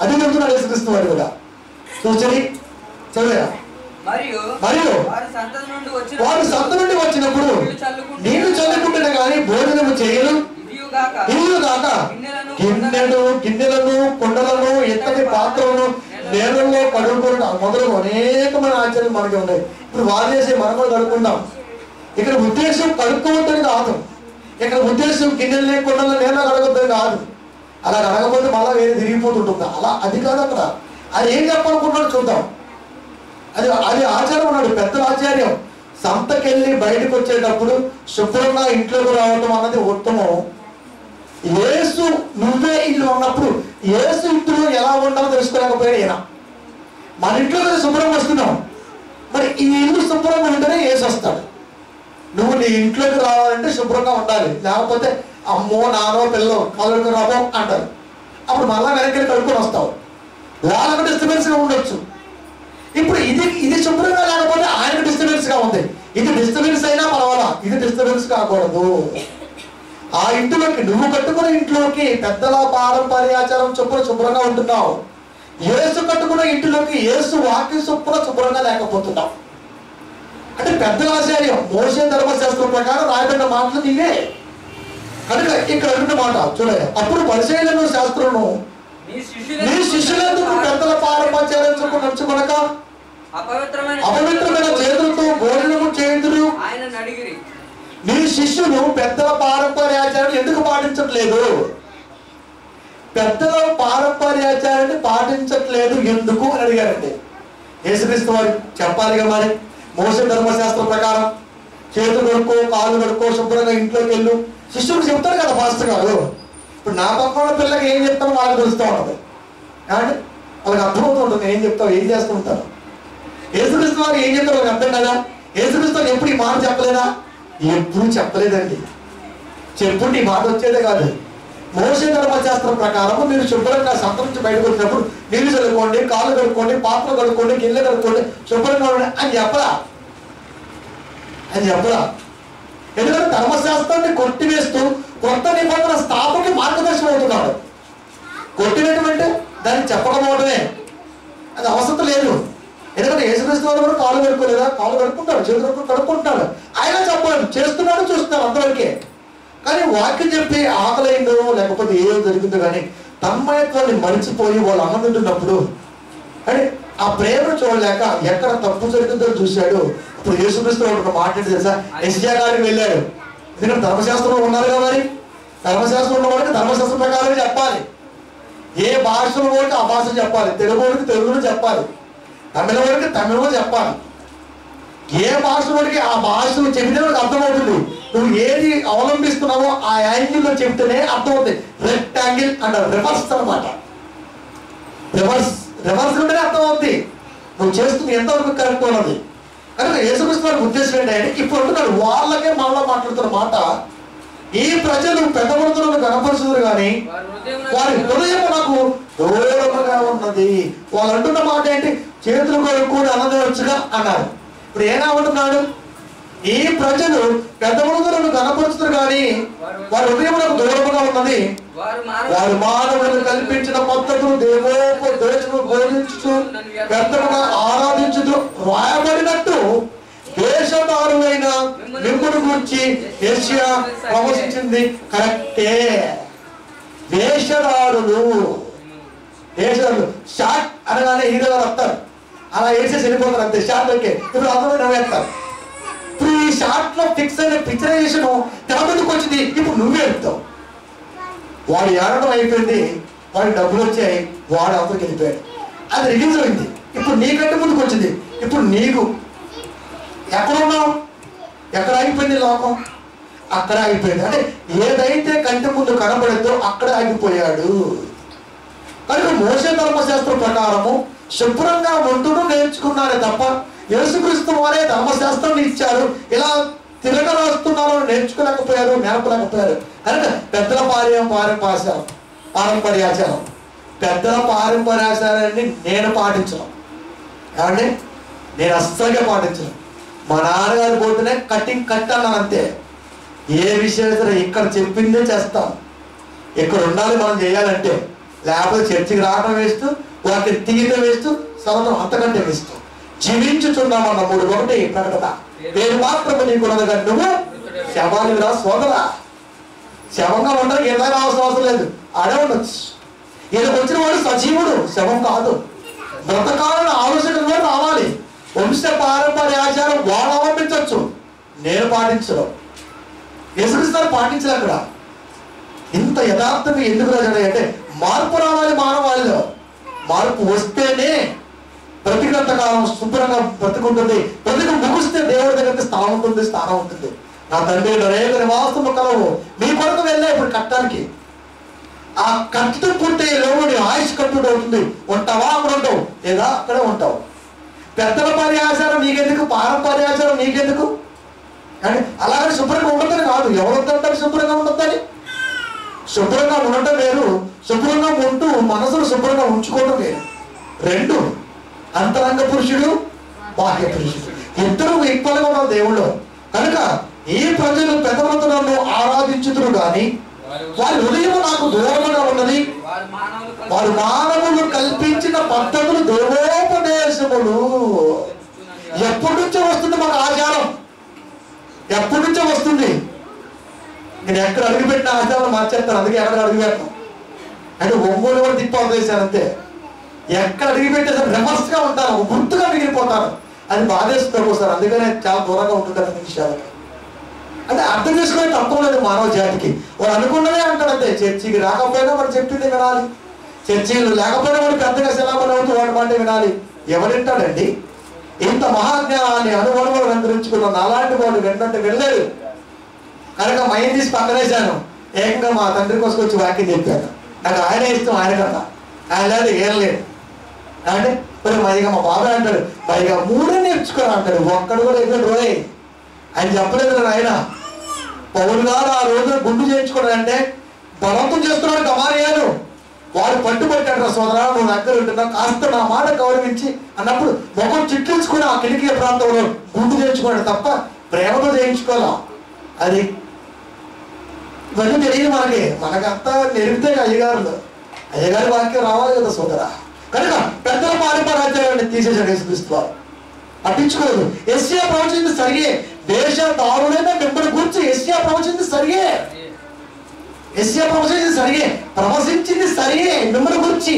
అది చెబుతున్నాడు యేసుక్రీస్తు వారు కూడా. చూచని చదివా. మరియు వారు సంత నుండి వచ్చినప్పుడు నీళ్లు చల్లుకుంటున్నా కానీ భోజనము చేయరు. ఇల్లుగాక గిన్నెలను కుండలను ఎత్తడి పాత్రలను నేలల్లో కడుక్కోవడం మొదలు అనేకమైన ఆచారాలు మనకి ఉన్నాయి. ఇప్పుడు వారు చేసే మనం కూడా కడుక్కుంటాం. ఇక్కడ ఉద్దేశం కడుక్కోవద్దని కాదు, ఇక్కడ ఉద్దేశం గిన్నెలు లేకుండా నేల కడగొద్దని కాదు. అలా కడగకపోతే మళ్ళా వేరే తిరిగిపోతుంటుంది. అది కాదు అక్కడ. అది ఏం చెప్పాలనుకుంటున్నాడు చూద్దాం. అది ఆచారం అన్నాడు, పెద్దల ఆచార్యం. సంతకెళ్ళి బయటకు వచ్చేటప్పుడు శుభ్రంగా ఇంట్లోకి రావటం అన్నది ఉత్తమం. యేసు నువ్వే ఇల్లు ఉన్నప్పుడు యేసు ఇంట్లో ఎలా ఉండాలో తెలుసుకోలేకపోయాడు ఈయన. మన ఇంట్లో శుభ్రంగా వస్తున్నాం, మరి ఈ ఇల్లు శుభ్రంగా ఉంటేనే యేసు వస్తాడు. నువ్వు నీ ఇంట్లోకి రావాలంటే శుభ్రంగా ఉండాలి, లేకపోతే అమ్మో నానో పిల్లలు కళ్ళకి రాబో అంటారు. అప్పుడు మళ్ళా వెనక్కి కడుక్కొని వస్తావు. వాళ్ళకు డిస్టర్బెన్స్గా ఉండొచ్చు. ఇప్పుడు ఇది శుభ్రంగా లేకపోతే ఆయనకు డిస్టర్బెన్స్ గా ఉంది. ఇది డిస్టర్బెన్స్ అయినా పర్వాలా, ఇది డిస్టర్బెన్స్ కాకూడదు. ఆ ఇంటిలోకి, నువ్వు కట్టుకున్న ఇంట్లోకి పెద్దల పారంపర్యాచారం చొప్పున శుభ్రంగా ఉంటున్నావు. యేసు కట్టుకున్న ఇంటిలోకి యేసు వాక్య చొప్పున శుభ్రంగా లేకపోతున్నావు. అంటే పెద్దల ఆచార్యం మోషే ధర్మశాస్త్రం ప్రకారం రాయబడిన మాటలు నీవే కనుక ఇక్కడ రెండు మాట చూడండి. అప్పుడు పరిచయలను శాస్త్రము నీ శిష్యులందుకు పెద్దల పారంపర్యాచారం చొప్పున నడుచుకొనక అపవిత్రమైన చేతులతో భోజనము చేయుదురు. నీ శిష్యులు పెద్దల పారంపర్యాచారాన్ని ఎందుకు పాటించట్లేదు? పెద్దల పారంపర్యాచారాన్ని పాటించట్లేదు ఎందుకు అని అడిగారండి. యేసుక్రీస్తు వారు చెప్పాలిగా మరి. మోషే ధర్మశాస్త్రం ప్రకారం చేతులు కడుక్కో, కాళ్ళు కడుక్కో, శుభ్రంగా ఇంట్లోకి వెళ్ళు. శిష్యుడు చెప్తారు కదా ఫాస్ట్ గారు. ఇప్పుడు నా పక్కన పిల్లకి ఏం చెప్తానో వాళ్ళకి తెలుస్తూ ఉంటుంది. కానీ వాళ్ళకి అర్థమవుతూ ఉంటుంది ఏం చెప్తావు, ఏం చేస్తూ ఉంటారు. యేసుక్రీస్తు వారు ఏం చెప్తారు వాళ్ళకి అర్థం కదా. యేసుక్రీస్తు వారు ఎప్పుడు ఈ మాట చెప్పలేదా? ఎప్పుడు చెప్పలేదండి. చెప్పుంటే ఈ మాట వచ్చేదే కాదు. మోషే ధర్మశాస్త్రం ప్రకారం మీరు శుభ్రంగా సంత నుంచి బయటకు వచ్చినప్పుడు నీళ్ళు చదువుకోండి, కాళ్ళు కడుక్కోండి, పాత్రలు కడుక్కోండి, గిన్నె కడుక్కోండి, శుభ్రంగా ఉండండి అని చెప్పరా? ఎందుకంటే ధర్మశాస్త్రాన్ని కొట్టివేస్తూ కొత్త నిబంధన స్థాపనకి మార్గదర్శనం అవుతున్నాడు. కొట్టినటువంటి దాన్ని చెప్పకపోవడమే, అది అవసరం లేదు. ఎందుకంటే యేసుక్రీస్తు వారు కూడా కాళ్ళు కడుక్కోలేదా? కాళ్ళు కడుక్కుంటాడు, చేతులు కడుక్కుంటున్నాడు. ఆయన చెప్పాడు, చేస్తున్నాడు, చూస్తున్నాడు అంతవరకే. కానీ వాక్యం చెప్పి ఆకలైందో లేకపోతే ఏదో జరిగిందో కానీ తన్మయత్వాన్ని మరిచిపోయి వాళ్ళు అన్నం తింటున్నప్పుడు అంటే ఆ ప్రేమను చూడలేక ఎక్కడ తప్పు జరిగిందో చూశాడు. ఇప్పుడు యేసుక్రీస్తు ఒక మాట తెలుసా? యెషయా గారికి వెళ్ళాడు. ఎందుకంటే ధర్మశాస్త్రంలో ఉన్నారు కదా మరి. ధర్మశాస్త్రం ఉన్న వాడికి ధర్మశాస్త్రం ప్రకారం చెప్పాలి. ఏ భాషలో వాడికి ఆ భాష చెప్పాలి. తెలుగు వాడికి తెలుగులో చెప్పాలి, తమిళ వాడికి తమిళలో చెప్పాలి. ఏ భాషలోడికి ఆ భాషను చెబితే వాడికి అర్థమవుతుంది. నువ్వు ఏది అవలంబిస్తున్నావో ఆ యాంగిల్లో చెబితేనే అర్థమవుతుంది. రెక్టాంగిల్ అంటారు, రివర్స్ అనమాట. రివర్స్ ఉంటేనే అర్థమవుతుంది నువ్వు చేస్తుంది ఎంతవరకు కరెక్ట్ ఉన్నది. కనుక యేసుక్రీస్తు వారి ఉద్దేశం ఏంటంటే ఇప్పుడు అంటున్నాడు వాళ్ళకే మళ్ళా మాట్లాడుతున్న మాట, ఈ ప్రజలు పెద్ద మనుషులను కనపరుచుదురు కానీ వారి హృదయం నాకు దూరముగా ఉన్నది. వాళ్ళు అంటున్న మాట ఏంటి? చేతులు కడుక్కొని అన్నదేవచ్చుగా అన్నారు. ఇప్పుడు ఏమంటున్నాడు? ఈ ప్రజలు పెద్ద మనుషులను కనపరుచుతారు కానీ వారి హృదయం నాకు దూరముగా ఉన్నది. వారు మానవులను కల్పించిన పద్ధతులు దేవోపదేశము బోధించు పెద్దగా ఆరాధించుతూ రాయబడినట్టు దేశదారులైన మిమ్మును గురించి యెషయా ప్రవచించింది కరెక్టే. దేశదారులు షాట్ అనగానే హీరో గారు వస్తారు, అలా వేసేసి వెళ్ళిపోతారు అంతే. షాట్ ఓకే, ఇప్పుడు అందరూ నవ్వేస్తారు. ఇప్పుడు ఈ షాట్ లో ఫిక్స్ అయిన పిక్చరైజేషన్ తెరమందుకు వచ్చింది. ఇప్పుడు నువ్వే వెళ్తావు. వాడు ఏడడం అయిపోయింది, వాడికి డబ్బులు వచ్చాయి, వాడు అవతలకి వెళ్ళిపోయాడు. అది రిలీజ్ అయింది. ఇప్పుడు నీకంటే ముందుకు వచ్చింది. ఇప్పుడు నీకు ఎక్కడున్నావు? ఎక్కడ ఆగిపోయింది లోకం? అక్కడ ఆగిపోయింది. అంటే ఏదైతే కంటి ముందు కనబడిందో అక్కడ ఆగిపోయాడు. కనుక మోషే ధర్మశాస్త్రం ప్రకారము శుభ్రంగా ఉంటూ నేర్చుకున్నారే తప్ప యేసుక్రీస్తు వారే ధర్మశాస్త్రాన్ని ఇచ్చారు, ఇలా తిరగరాస్తున్నారు నేర్చుకోలేకపోయారు, నేర్పలేకపోయారు. కనుక పెద్దల పారంపర్యాచారం పెద్దల పారంపర్యాచారాన్ని నేను పాటించను. ఏమండి, నేను అస్సలుగా పాటించను. మా నాన్నగారు పోతేనే కట్ అన్నాను అంతే. ఏ విషయం సరే ఇక్కడ చెప్పిందే చేస్తాం. ఇక్కడ ఉండాలి మనం చేయాలంటే, లేకపోతే చర్చికి రావడం వేస్తూ వాటిని తీయటం వేస్తూ చదవడం అంతకంటే వేస్తూ జీవించుచున్నామన్న 3:1 ప్రకటన. నేను మాత్రమే నీకున్నది కానీ నువ్వు శవాలిరా సోదరా. శవంగా ఉండడానికి ఏదైనా అవసరం లేదు, ఆడే ఉండొచ్చు. ఈయనకు వచ్చిన వాడు సజీవుడు, శవం కాదు. బ్రతకాలని ఆలోచన కూడా రావాలి. వంశ పారంపర్యాచారం వాడు అవలంబించవచ్చు, నేను పాటించను. యేసుక్రీస్తు పాటించలే. అక్కడ ఇంత యథార్థంగా ఎందుకు రాజాడు అంటే మార్పు రావాలి. మానవాళిలో మార్పు వస్తేనే బ్రతికినంత కాలం శుభ్రంగా బ్రతుకుంటుంది. బ్రతికి ముగిస్తే దేవుడి దగ్గరికి స్థానం ఉంటుంది. నా తండ్రి అనేక నివాసము కలవు, మీ కొరకు వెళ్ళే ఇప్పుడు కట్టడానికి. ఆ కట్టు పుట్టే లోని ఆయుష్ కట్టుడు అవుతుంది. ఉంటావా అక్కడ ఉంటావు, లేదా అక్కడే ఉంటావు. పెద్దల పర్యాచారం నీకెందుకు, పారంపర్యాచారం నీకెందుకు? కానీ అలాగే శుభ్రంగా ఉండదని కాదు. ఎవరొద్దంటారు శుభ్రంగా ఉండొద్దని? శుభ్రంగా ఉండటం వేరు, శుభ్రంగా ఉంటూ మనసును శుభ్రంగా ఉంచుకోవడం వేరు. రెండు అంతరంగ పురుషుడు, బాహ్య పురుషుడు, ఇద్దరు ఈక్వల్గా ఉన్నారు దేవుళ్ళు. కనుక ఈ ప్రజలు పెదవులతో నన్ను ఆరాధించుదురు గాని వారి హృదయం నాకు దూరంగా ఉన్నది. వారు మానవులు కల్పించిన పద్ధతులు దేవోపదేశములు. ఎప్పటి నుంచో వస్తుంది మాకు ఆచారం, ఎప్పటి నుంచో వస్తుంది. నేను ఎక్కడ అడుగుపెట్టిన ఆచారం మార్చేస్తాను, అందుకే ఎక్కడ అడుగుపెట్టాను అంటే ఒంగోలు కూడా తిప్పాలు చేశాను అంతే. ఎక్కడ అడుగుపెట్టేసారి రివర్స్ గా ఉంటాను, గుర్తుగా మిగిలిపోతాను. అది బాధేస్తుంది ఒకసారి, అందుకనే చాలా దూరంగా ఉంటుంటారు అన్ని విషయాలు. అంటే అర్థం చేసుకునే తత్వం లేదు మానవ జాతికి. వాడు అనుకున్నదే అంటాడు అంతే. చర్చికి రాకపోయినా వాడు చెప్పింది వినాలి, చర్చీలు లేకపోయినా వాడు పెద్దగా సెలవులు అవుతూ వాడి మాట వినాలి. ఎవరింటాడండి? ఇంత మహాజ్ఞానాన్ని అనుభవం రంగురించుకున్న అలాంటి వాడు వెంటంటే వెళ్ళాడు. కనుక మైండ్ తీసి పక్కనేశాను, ఏకంగా మా తండ్రి కోసం వచ్చి వాక్యం చెప్పాను. నాకు ఆయన ఇష్టం, ఆయన కదా, ఆయన లేదు ఏం లేదు అంటే మరి మైగా మా బాబాయ్ అంటాడు, మైగా మూడే నేర్చుకోరా అంటాడు. ఒక్కడు కూడా ఎక్కడ రోయ్ ఆయన చెప్పలేదు. ఆయన పౌరు గారు ఆ రోజున గుండు చేయించుకోవడం బలవంతం చేస్తున్నాడు గమాలియాలు. వాడు పట్టుబట్టాడు, సోదరా నువ్వు దగ్గర ఉంటున్నావు, కాస్త నా మాట గౌరవించి అన్నప్పుడు ముఖం చిట్లించుకుని ఆ కిటికీ ప్రాంతంలో గుండు చేయించుకోవడం తప్ప ప్రేమతో చేయించుకోవాలా. అది ఇవన్నీ తెలియదు మనకి. మనకంతా నెరిగితే అయ్యగారి వాక్యం రావాలి కదా సోదరా. కనుక పెద్దల పారంపర్యాన్ని తీసేసాడు యేసుక్రీస్తు వారు, పట్టించుకోదు. యెషయా ప్రవచించింది సరిగే, దేశ దారులైన మిమ్మల్ని గురించి యెషయా ప్రవచించింది సరిగే, యెషయా ప్రవచించింది సరిగే, ప్రవచించింది సరిగే మిమ్మల్ని గురించి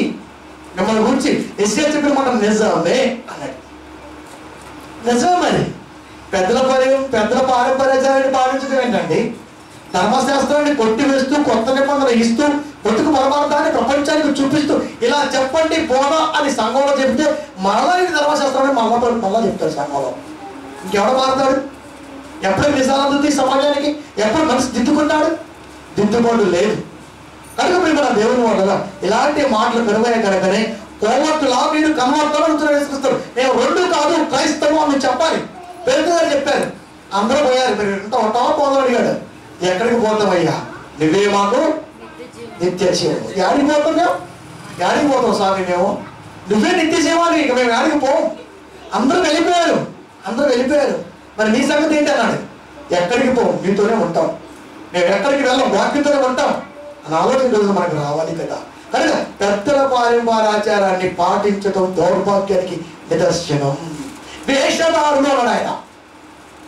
యెషయా చెప్పిన మాట నిజమే అన్నాడు. నిజమే. మరి పెద్దల పారంపర్యాన్ని పాటించడం ఏంటండి? ధర్మశాస్త్రాన్ని కొట్టివేస్తూ కొత్త నిబంధనలు ఇస్తూ బతుకు పరమార్థాన్ని ప్రపంచానికి చూపిస్తూ ఇలా చెప్పండి బోధ అని సంఘంలో చెప్తే మరలా ఇది ధర్మశాస్త్రాన్ని మళ్ళా చెప్తారు సంఘంలో. ఇంకెవడ మారుతాడు? ఎప్పుడు నిజాలు అందుతాయి సమాజానికి? ఎప్పుడు మనిషి దిద్దుకుంటాడు? దిద్దుబాటు లేదు. కనుక మీరు మన దేవుని వల్ల ఇలాంటి మాటలు పెరుగాయి కనుకనే కోవర్టులా మీరు కన్వర్తాలు వేసుకొస్తారు. నేను రెండు కాదు క్రైస్తవం అని చెప్పాలి. పేరు గారు చెప్పారు, అందరూ పోయారు. మీరు ఇంత ఉంటావా పోదాం అడిగాడు. ఎక్కడికి పోతామయ్యా? నువ్వే మాకు నిత్య జీవం. యాడికి పోతాం స్వామి? మేము నువ్వే నిత్య జీవాన్ని, ఇక మేము యాడికి పోం. అందరూ వెళ్ళిపోయారు. మరి నీ సంగతి ఏంటి అన్నాడు. ఎక్కడికి పోం, మీతోనే ఉంటాం, మేము ఎక్కడికి వెళ్ళాం, వాక్యంతోనే ఉంటాం అని ఆలోచన రోజు మనకు రావాలి కదా. కనుక పెద్దల పారంపరాచారాన్ని పాటించడం దౌర్భాగ్యానికి నిదర్శనం. వేషధారులు అన్నాడు ఆయన.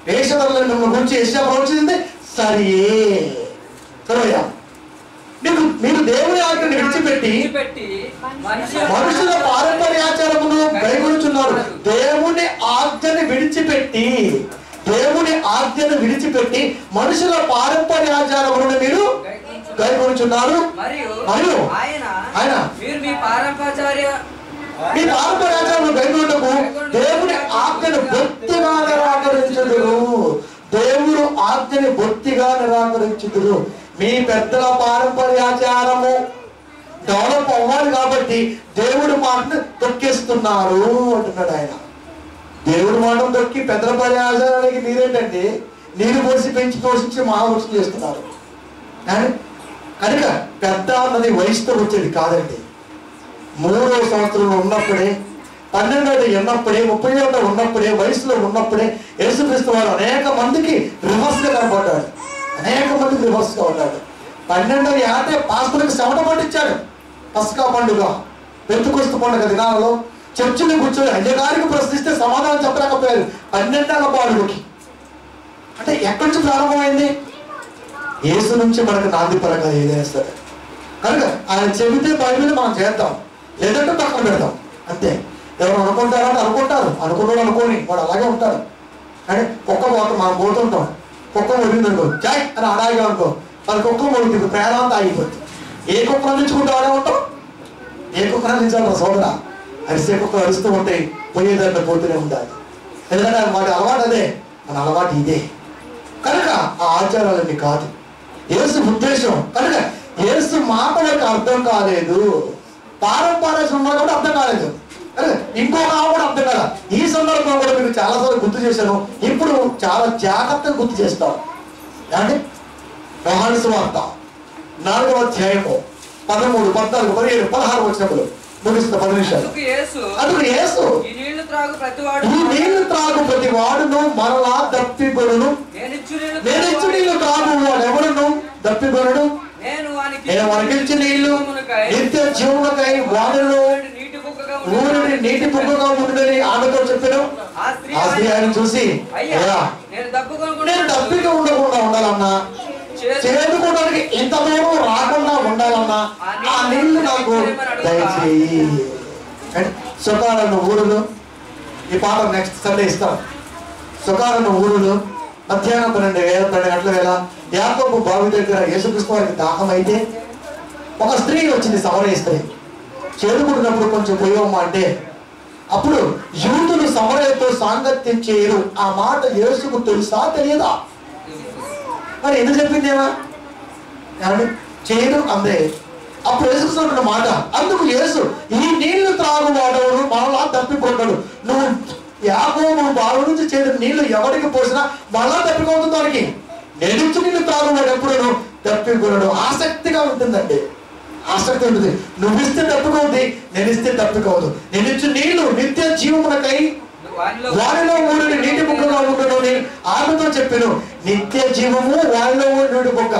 వేషధారులను మిమ్మల్ని గురించి యెషయా ప్రవచించింది సరియే. సరయ్యా, మీరు దేవుని ఆజ్ఞను విడిచిపెట్టి మనుషుల పారంపర్యాచారమును గైకొనుచున్నారు. దేవుని ఆజ్ఞను విడిచిపెట్టి మనుషుల పారంపర్యాచారములను మీరు గైకొనుచున్నారు. మరియు ఆయన మీ పారంపర్యాచారమును గైకొనుటకు దేవుని ఆజ్ఞను బొత్తిగా నిరాకరించుదురు. మీ పెద్దల పారంపర్యాచారము డెవలప్ అవ్వాలి కాబట్టి దేవుడి మాటను తొక్కేస్తున్నారు అంటున్నాడు ఆయన. దేవుడి మాటను తొక్కి పెద్దల పర్యాచారానికి మీరేంటండి నీరు పోసి పెంచి పోషించి మహావృక్షం చేస్తున్నారు. కనుక పెద్ద అన్నది వయసుతో వచ్చేది కాదండి. 3వ సంవత్సరంలో ఉన్నప్పుడే, 12వ ఉన్నప్పుడే, 30వ ఉన్నప్పుడే, వయసులో ఉన్నప్పుడే యేసుక్రీస్తు వారు అనేక మందికి రివర్స్ గా కనపడ్డాడు. 12వ ఏటే పాస్కులకు చెమట పట్టించాడు. పస్కా పండుగ, పెంతుకొస్తు పండుగ దినాలలో చర్చిని కూర్చొని అయ్యగారికి ప్రశ్నిస్తే సమాధానం చెప్పలేకపోయారు. 12వ పాడుగుకి అంటే ఎక్కడి నుంచి ప్రారంభమైంది? యేసు నుంచి మనకు నాంది పరంగా ఏదేస్తారు. కనుక ఆయన చెబితే బైబిల్ మనం చేద్దాం, లేదంటే పక్కన పెడతాం అంతే. ఎవరు అనుకుంటారంటే అనుకుంటారు, అనుకున్నాడు అనుకోని వాడు అలాగే ఉంటారు. కానీ కుక్క పోతాం, మనం పోతుంటాం, కుక్క మురిగిందనుకో జాయ్ అని అడాగా అనుకో, మన కుక్క మురిగింది ప్రాణాంతా ఆగిపోతుంది. ఏ కుక్క అందించుకుంటూ ఆడే ఉంటాం, ఏ కుక్క అందించాలి సోదర. అరిసే కుక్క అరుస్తూ ఉంటాయి, పోయేదాన్ని పోతూనే ఉండాలి. ఎందుకంటే వాటి అలవాటు అదే, మన అలవాటు ఇదే. కనుక ఆ ఆచారాలన్నీ కాదు యేసు ఉద్దేశం. కనుక యేసు మాట యొక్క అర్థం కాలేదు, పారంపర్యం ఉన్నా కూడా అర్థం కాలేదు, ఇంకొక కూడా అర్థం కదా. ఈ సందర్భంలో కూడా మీకు చాలాసార్లు గుర్తు చేశాను, ఇప్పుడు చాలా జాగ్రత్తగా గుర్తు చేస్తాం. అంటే యోహాను సువార్త 4వ అధ్యాయము 13, 14, 17, 16 వచనములు ముగిస్తా 10 నిమిషాలు. అందుకు యేసు ఈ నీళ్లు త్రాగు ప్రతి వాడును మరలా దప్పికొనును, నేనిచ్చు నీళ్లు త్రాగు వాడు ఎవడును దప్పికొనుడు, నేను వానికి ఇచ్చిన నీళ్లు నిత్య జీవమునకై వాడును ఊరిని నీటి బుగ్గగా ఉంటుందని ఆమెతో చెప్పాను. ఆ స్త్రీ ఆయన చూసి, అయ్యా నేను దప్పిక ఉండకుండా ఉండాలన్నా, చేదుకోవడానికి ఇంత దూరం రాకుండా ఉండాలన్నా ఆ నీళ్లు నాకు దయచేయి. సుకారణ ఊరులు, ఈ పాట నెక్స్ట్ సండే ఇస్తాం. సుకారణ ఊరులు మధ్యాహ్నం 12 గంటల వేళ యాకోబు బావి దగ్గర యేసుక్రీస్తు వారికి దాహం అయితే ఒక స్త్రీ వచ్చింది, సమరయ స్త్రీ. చేదుకుంటున్నప్పుడు కొంచెం పోయవమ్మా అంటే, అప్పుడు యూదులు సమరయతో సాంగత్యం చేయరు. ఆ మాట యేసుకు తెలుసా తెలియదా? మరి ఎందుకు చెప్పిందేమా చేయరు అందే. అప్పుడు యేసుకున్న మాట, అందుకు యేసు ఈ నీళ్లు త్రాగువాడవును మరలా తప్పిపోతాడు. నువ్వు యాకోబు బావి నుంచి చేదు నీళ్లు ఎవరికి పోసినా మళ్ళా తప్పిపోతుంది. దానికి నేనిచ్చు నీళ్లు త్రాగువాడు ఎప్పుడు తప్పిపోయాడు. ఆసక్తిగా ఉంటుందండి, ఆసక్తి ఉంటుంది. నువ్విస్తే తప్పుకోవద్ది, నేనిస్తే తప్పుకోవద్దు. నేనిచ్చు నీళ్లు నిత్య జీవమునకై వారిలో ఊరిని నీటి బుగ్గగా ఉండును అని ఆమెతో చెప్పాను. నిత్య జీవము వారిలో ఊరి నీటి బుగ్గ.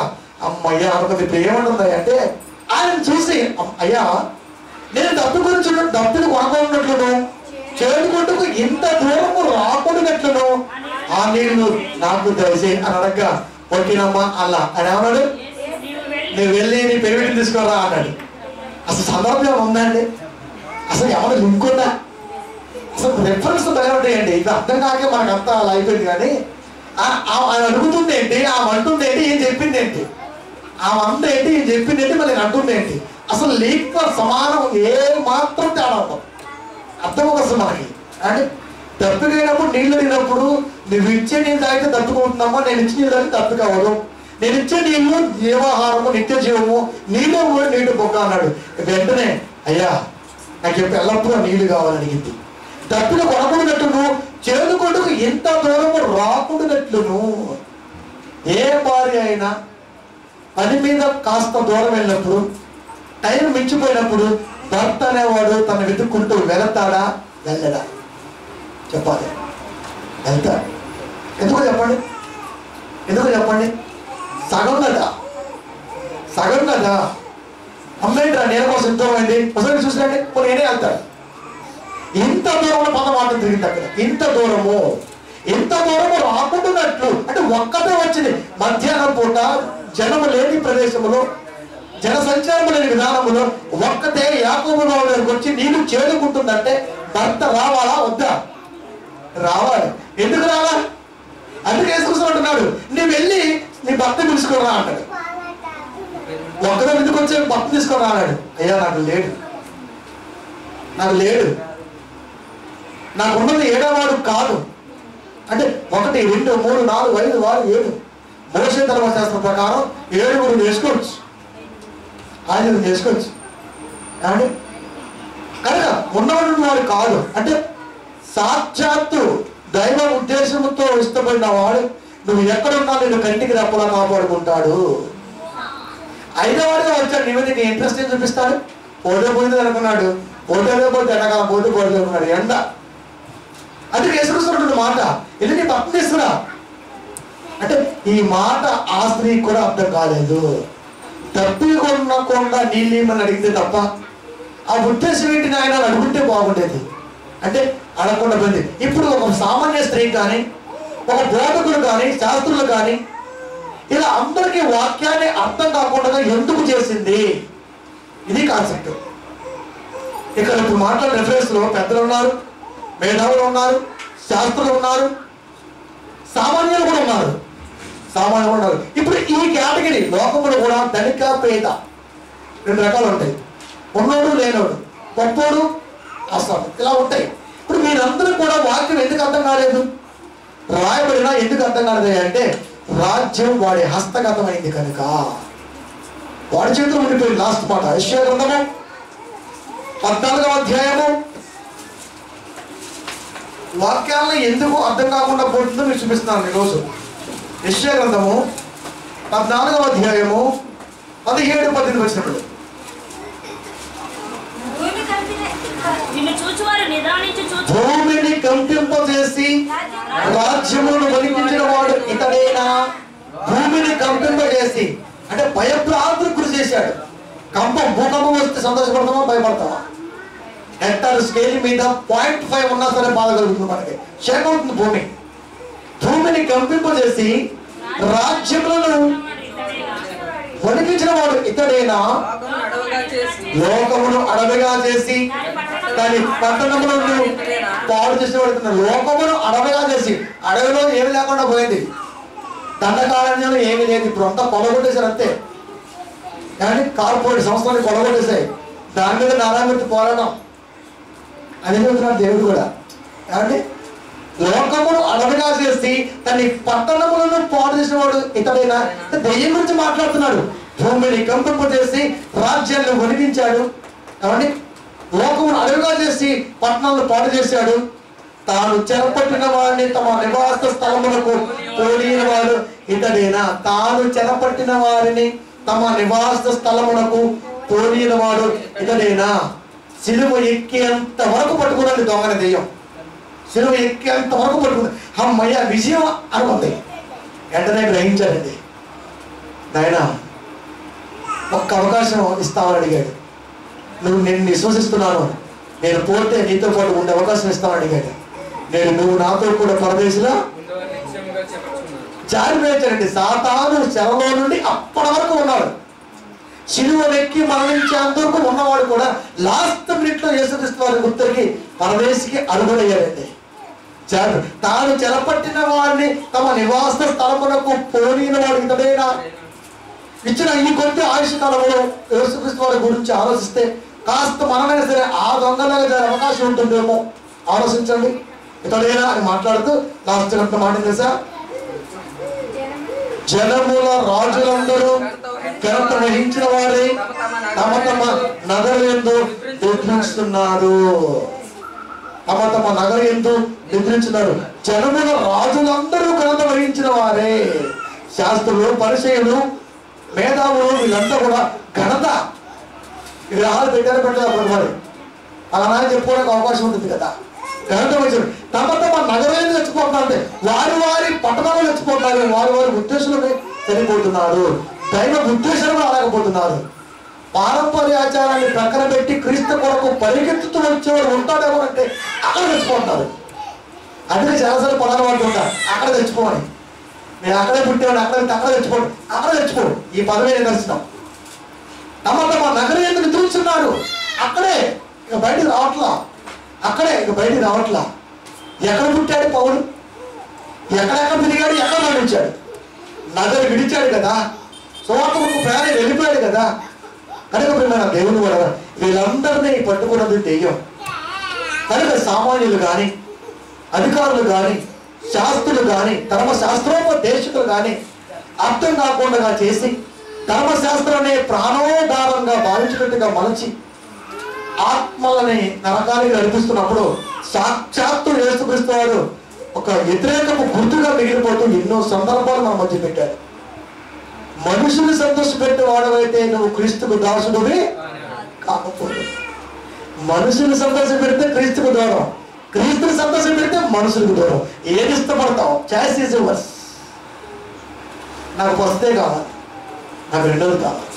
అమ్మయ్య అనుకుంది. ఇప్పుడు ఏమంటుంది అంటే, ఆయన చూసి అయ్యా నేను డబ్బులు కొనకున్నట్లును చేరుకుంటూ ఇంత దూరము రాకూడనట్లును ఆ నీళ్లు నాకు దయచేయి అని అడగగా, ఓకేనమ్మా అలా అని ఏమన్నాడు, నువ్వు వెళ్ళి నీ పెరుగుని తీసుకోరా అన్నాడు. అసలు సందర్భం ఉందండి, అసలు ఏమైనా లింక్ ఉందా? అసలు రెఫరెన్స్ తయారుంటాయండి. ఇది అర్థం కాకే మనకు అంతా అలా అయిపోయింది. కానీ ఆమె అడుగుతుంది ఏంటి, ఆమె అంటుంది ఏంటి, ఏం చెప్పింది ఏంటి, ఆమె అంత ఏంటి, ఏం చెప్పింది ఏంటి, మళ్ళీ అంటుంది ఏంటి, అసలు లీక్ సమానం ఏ మాత్రం తేడా ఉంటుంది. అర్థం అసలు మనకి అంటే తప్పికైనప్పుడు నీళ్ళు లేనప్పుడు నువ్వు ఇచ్చే నీళ్ళు తాగితే తప్పుకుంటున్నామా, నేను ఇచ్చిన నీళ్ళు తాగితే తప్పు కావదు. నేను ఇచ్చే నీళ్ళు జీవాహారము నిత్య జీవము నీళ్ళు కూడా నీళ్ళు బొక్క అన్నాడు. వెంటనే అయ్యా నాకు చెప్పి ఎల్లప్పుడూ నీళ్లు కావాలని అడిగింది. తప్పిక కొనకూడనట్లును చేదుకొండకు ఎంత దూరము రాకూడనట్లును. ఏ భార్య అయినా పని మీద కాస్త దూరం వెళ్ళినప్పుడు, టైం మించిపోయినప్పుడు భర్త అనేవాడు తన వెతుక్కుంటూ వెళతాడా వెళ్ళడా? చెప్పాలి, వెళ్తాడు. ఎందుకు చెప్పండి, ఎందుకు చెప్పండి? సగం కదా, సగం కదా. అమ్మేంట్రా నేల కోసం సిద్ధమైంది, ఒకసారి చూసినండి, నేనే వెళ్తాడు. ఇంత దూరంలో పదమాట తిరిగింది అక్కడ. ఇంత దూరము రాకుండానట్లు అంటే ఒక్కటే వచ్చింది. మధ్యాహ్నం పూట జనము లేని ప్రదేశంలో, జన సంచారం లేని విధానంలో ఒక్కటే యాకోబు బావి దగ్గరికి వచ్చి నీళ్ళు చేదుకుంటుందంటే భర్త రావాలా వద్దా? రావాలి. ఎందుకు రావా? అందుకే చూసుకుంటున్నాడు, నువ్వు వెళ్ళి నీ భర్త పిలుచుకోరా అంటాడు. ఒక్కదో ఎందుకు వచ్చి భర్త తీసుకొని రాన్నాడు. అయ్యా నాకు లేడు, నాకున్నది 7వ వాడు కాదు అంటే 1, 2, 3, 4, 5, 6, 7 మోషే ధర్మశాస్త్రం ప్రకారం 7 చేసుకోవచ్చు, 5 చేసుకోవచ్చు. అంటే కనుక ఉన్నవాడు వాడు కాదు అంటే సాక్షాత్తు దైవ ఉద్దేశంతో ఇష్టపడిన వాడు నువ్వు ఎక్కడున్నా నేను కంటికి రెప్పలా కాపాడుకుంటాడు. 5వ వాడిగా వచ్చాడు. నీ మీద నీకు ఇంట్రెస్ట్ ఏం చూపిస్తాడు? పోతే అనుకున్నాడు, పోతే ఎండకాలం పోతే అనుకున్నాడు. ఎండ అది వేసుకొస్తున్నటువంటి మాట ఎందుకు భక్తి తీసుకురా అంటే ఈ మాట ఆ స్త్రీకి కూడా అర్థం కాలేదు. తప్పి కొనకుండా నీళ్ళేమని అడిగితే తప్ప ఆ ఉద్దేశం ఏంటి ఆయన అడుగుంటే బాగుండేది అంటే అడగకుండా పోయింది. ఇప్పుడు ఒక సామాన్య స్త్రీ కానీ, ఒక బోధకుడు కానీ, శాస్త్రులు కానీ ఇలా అందరికీ వాక్యాన్ని అర్థం కాకుండా ఎందుకు చేసింది? ఇది కాన్సెప్ట్. ఇక్కడ ఇప్పుడు మాట్లాడే రెఫరెన్స్ లో పెద్దలు ఉన్నారు, మేధావులు ఉన్నారు, శాస్త్రులు ఉన్నారు, సామాన్యులు కూడా ఉన్నారు. ఇప్పుడు ఈ కేటగిరీ లోకంలో కూడా ధనిక పేద 2 రకాలు ఉంటాయి. ఉన్నోడు లేనోడు, గొప్పోడు అసలు ఇలా ఉంటాయి. ఇప్పుడు మీరందరూ కూడా వాక్యం ఎందుకు అర్థం కాలేదు? రాయబడినా ఎందుకు అర్థం కాలేదు అంటే రాజ్యం వాడి హస్తగతమైంది కనుక, వాడి చేతిలో ఉండిపోయింది. లాస్ట్ మాట యెషయా గ్రంథము 14వ అధ్యాయము. వాక్యాలను ఎందుకు అర్థం కాకుండా పోతుందో మీరు చూపిస్తున్నాను ఈరోజు. యెషయా గ్రంథము 14వ అధ్యాయము 17-18 వచ్చినప్పుడు, భూమి భూమిని కంపింపజేసి రాజ్యములను వణికించిన వాడు ఇతడేనా? భూమిని కంపింపజేసి అంటే భయభ్రాంతులకు గురి చేశాడు. భూకంపం వస్తే సంతోషపడతామా, భయపడతామా? హెక్టార్ స్కేల్ మీద 0.5 ఉన్నా సరే బాధ కలుగుతుంది, మనకి షేక్ అవుతుంది భూమి. భూమిని కంపింపజేసి రాజ్యములను వణికించిన వాడు ఇతడేనా? లోకమును అడవిగా చేసి దాని పట్టణములను పాడు చేసిన వాడు. లోకమును అడవిగా చేసి, అడవిలో ఏమి లేకుండా పోయింది, దండకారణ్యంలో ఏమీ లేదు, ఇప్పుడు అంతా కొలగొట్టేశారు అంతే. కానీ కార్పొరేట్ సంస్థలు కొలగొట్టేశాయి, దాని మీద నారాయణ పోరాటం. అదే చెబుతున్నాడు దేవుడు కూడా. కాబట్టి లోకమును అడవిగా చేసి దాని పట్టణములను పాడు చేసిన వాడు ఇతడైనా? దెయ్యం గురించి మాట్లాడుతున్నాడు. భూమిని కంపింపజేసి రాజ్యాలను వణికించాడు. కాబట్టి లోకమును అడవిగా చేసి పట్టణాలను పాడు చేశాడు. తాను చెరపట్టిన వాడిని తమ నివాస స్థలములకు తోడిన వాడు ఇతడేనా? తాను చెరపట్టిన వారిని తమ నివాస స్థలములకు తోడిన వాడు ఇతడేనా? సిలువ ఎక్కేంత వరకు పట్టుకున్నది దొంగన దెయ్యం. సిలువ ఎక్కేంత వరకు పట్టుకుంది. అమ్మయ్య విజయం అనుకుంది. వెంటనే గ్రహించాడండి. నాయన ఒక్క అవకాశం ఇస్తామని అడిగాడు. నేను విశ్వసిస్తున్నాను, నేను పోతే నీతో పాటు ఉండే అవకాశం ఇస్తామని అడిగాడు. నువ్వు నాతో కూడా పరదేశంలో జారిపోయాడండి. సాతాను చెరలో నుండి అప్పటి వరకు ఉన్నాడు. సిలువ ఎక్కి మరణించేందుకు ఉన్నవాడు కూడా లాస్ట్ మినిట్ లో యేసుక్రీస్తు వారి గుర్తుకి పరదేశికి అడుగులయ్యాడండి. తాను చెరపట్టిన వారిని తమ నివాస స్థలములకు పోలిన వాడు ఇతడేనా? ఇచ్చిన ఈ కొద్ది ఆయుష్ కాలంలో యేసుక్రీస్తు వారి గురించి ఆలోచిస్తే కాస్త మనమైనా సరే ఆ దొంగలాగా జరిగే అవకాశం ఉంటుందేమో. ఆలోచించండి. ఇతడేనా అని మాట్లాడుతూ లాస్ట్ గంట మాట తెలుసా? జనముల రాజులందరూ ఘనత వహించిన వారే తమ తమ నగరయందు నిద్రించుతున్నారు. తమ తమ నగరయందు నిద్రించున్నారు. జనముల రాజులందరూ ఘనత వహించిన వారే. శాస్త్రులు, పరిచయులు, మేధావులు వీళ్ళంతా కూడా ఘనత విగ్రహాలు పెట్టారు మరి అలా చెప్పుకోవడానికి అవకాశం ఉంటుంది కదా. ఘనత వహించారు. తమ తమ నగరాన్ని తెచ్చిపోతున్నారంటే వారి వారి పట్టణాలు తెచ్చిపోతున్నారు. వారి వారి ఉద్దేశాలనే చనిపోతున్నారు. దైవ ఉద్దేశాలు ఆడకపోతున్నారు. పారంపర్య ఆచారాన్ని ప్రక్కన పెట్టి క్రీస్తు కొరకు పరిగెత్తుతూ వచ్చేవాడు ఉంటాడేమో అంటే అక్కడ తెచ్చిపోతున్నారు. అందుకే చాలాసార్లు పదాలు వాడుతూ ఉంటారు, అక్కడ తెచ్చిపోవాలి. నేను అక్కడే పుట్టేవాడు, అక్కడ తెచ్చిపోడు, అక్కడ తెచ్చిపోడు. ఈ పదమే నిదర్శనం. తమ తమ నగరం ఎందుకు నిద్రించున్నారు. అక్కడే ఇక బయటికి రావట్లా. అక్కడే ఇక బయటికి రావట్లా. ఎక్కడ పుట్టాడు పౌలు, ఎక్కడెక్కడ తిరిగాడు, ఎక్కడ మరణించాడు. నగరు విడిచాడు కదా, సువార్తకు ప్రయాణం వెళ్ళిపోయాడు కదా. కనుక ప్రియమైన దేవుని కూడా వీళ్ళందరినీ పట్టుకున్నది దెయ్యం. కనుక సామాన్యులు కానీ, అధికారులు కానీ, శాస్త్రులు కానీ, ధర్మశాస్త్రోపదేశకులు కానీ అర్థం కాకుండా చేసి ధర్మశాస్త్రాన్ని ప్రాణోధారంగా భావించినట్టుగా మలచి ఆత్మలని నరకానికి నడిపిస్తున్నప్పుడు సాక్షాత్తు యేసుక్రీస్తు వారు ఒక వ్యతిరేకపు గుర్తుగా మిగిలిపోతూ ఎన్నో సందర్భాలు మన మధ్య పెట్టారు. మనుషుని సంతోషపెట్టే వాడవైతే నువ్వు క్రీస్తుకు దాసుడివి కాకపోతే. మనుషుని సంతోషం పెడితే క్రీస్తుకు దూరం, క్రీస్తుని సంతోషం పెడితే మనుషులకు దూరం. ఏది ఇష్టపడతావు? Choice is yours. నాకు వస్తే కావాలి, నాకు రెండోది కావాలి,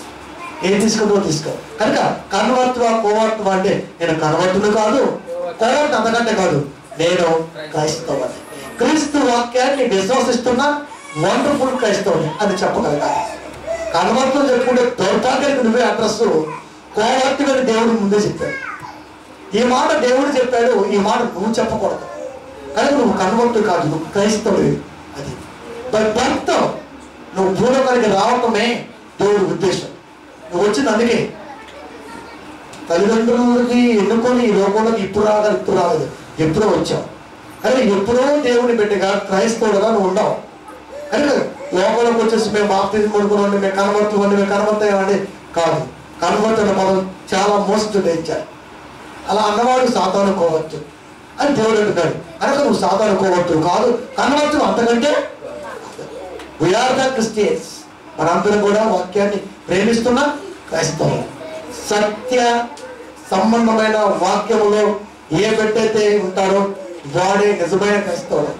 ఏం తీసుకుంటూ తీసుకో. కనుక కన్వర్తువా కోవర్తువా అంటే నేను కన్వర్తును కాదు, కోవర్తు అంతకంటే కాదు, నేను క్రైస్తవుని. క్రీస్తు వాక్యాన్ని విశ్వసిస్తున్నా వండర్ఫుల్ క్రైస్తవుని అని చెప్పగలగాలి. కన్వర్తులు చెప్పుకుంటే దౌర్భాగ్యానికి నువ్వే అడ్రస్, కోవర్తు అని దేవుడు ముందే చెప్పాడు. ఈ మాట దేవుడు చెప్పాడు, ఈ మాట నువ్వు చెప్పకూడదు. కనుక నువ్వు కన్వర్తు కాదు, నువ్వు క్రైస్తవుడి. అది బై బర్త్ నువ్వు భూలోకానికి రావటమే దేవుడి ఉద్దేశం. నువ్వు వచ్చింది అందుకే. తల్లిదండ్రులకి ఎన్నుకొని ఈ లోకంలోకి ఇప్పుడు రాలేదు, ఎప్పుడో వచ్చావు. కానీ ఎప్పుడో దేవుని బిడ్డగా క్రైస్తవుడుగా నువ్వు ఉండవు. కనుక లోకంలోకి వచ్చేసి మేము బాప్తిజం పడుకున్నాండి, మేము కనబడుతుందండి, మేము కనబడతామండి కాదు. కనబడుతున్న పదం చాలా మోస్ట్ ఇచ్చారు. అలా అన్నవాడు సాతానుకోవచ్చు అని దేవుడు అంటున్నాడు. కనుక నువ్వు సాతానుకోవచ్చు కాదు, కనబడుతు అంతకంటే వీఆర్ ద క్రిస్టియన్స్. మనందరం కూడా వాక్యాన్ని ప్రేమిస్తున్న క్రైస్తవులు. సత్య సంబంధమైన వాక్యములో ఏ పెట్టయితే ఉంటాడో వాడే నిజమైన క్రైస్తవుడు.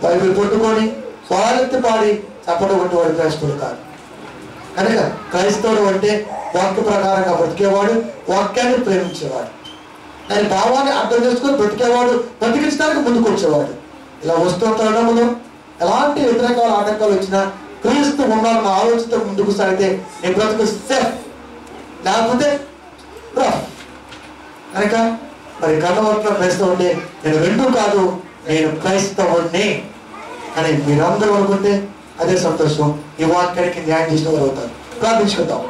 బైబిల్ పట్టుకొని స్వాలెత్తి పాడి చప్పట కొట్టి వాడు క్రైస్తవుడు కాదు. కనుక క్రైస్తవుడు అంటే వాక్య ప్రకారంగా బ్రతికేవాడు, వాక్యాన్ని ప్రేమించేవాడు, దాని భావాన్ని అర్థం చేసుకొని బ్రతికేవాడు, బ్రతికించడానికి ముందుకు వచ్చేవాడు. ఇలా వస్తున్న తరుణంలో ఎలాంటి వ్యతిరేకాలు ఆటంకాలు వచ్చినా క్రీస్తు ఉన్నారన్న ఆలోచనతో ముందుకు సాగితే నీ బ్రతుకు సేఫ్, లేకపోతే కనుక మరి కన్నవర్తన క్రైస్తవుడిని నేను రెండూ కాదు, నేను క్రైస్తవుడిని అని మీరందరూ అనుకుంటే అదే సంతోషం. ఈ వాక్యానికి న్యాయం చేసిన వారు అవుతారు. ప్రార్థించుకుందాం.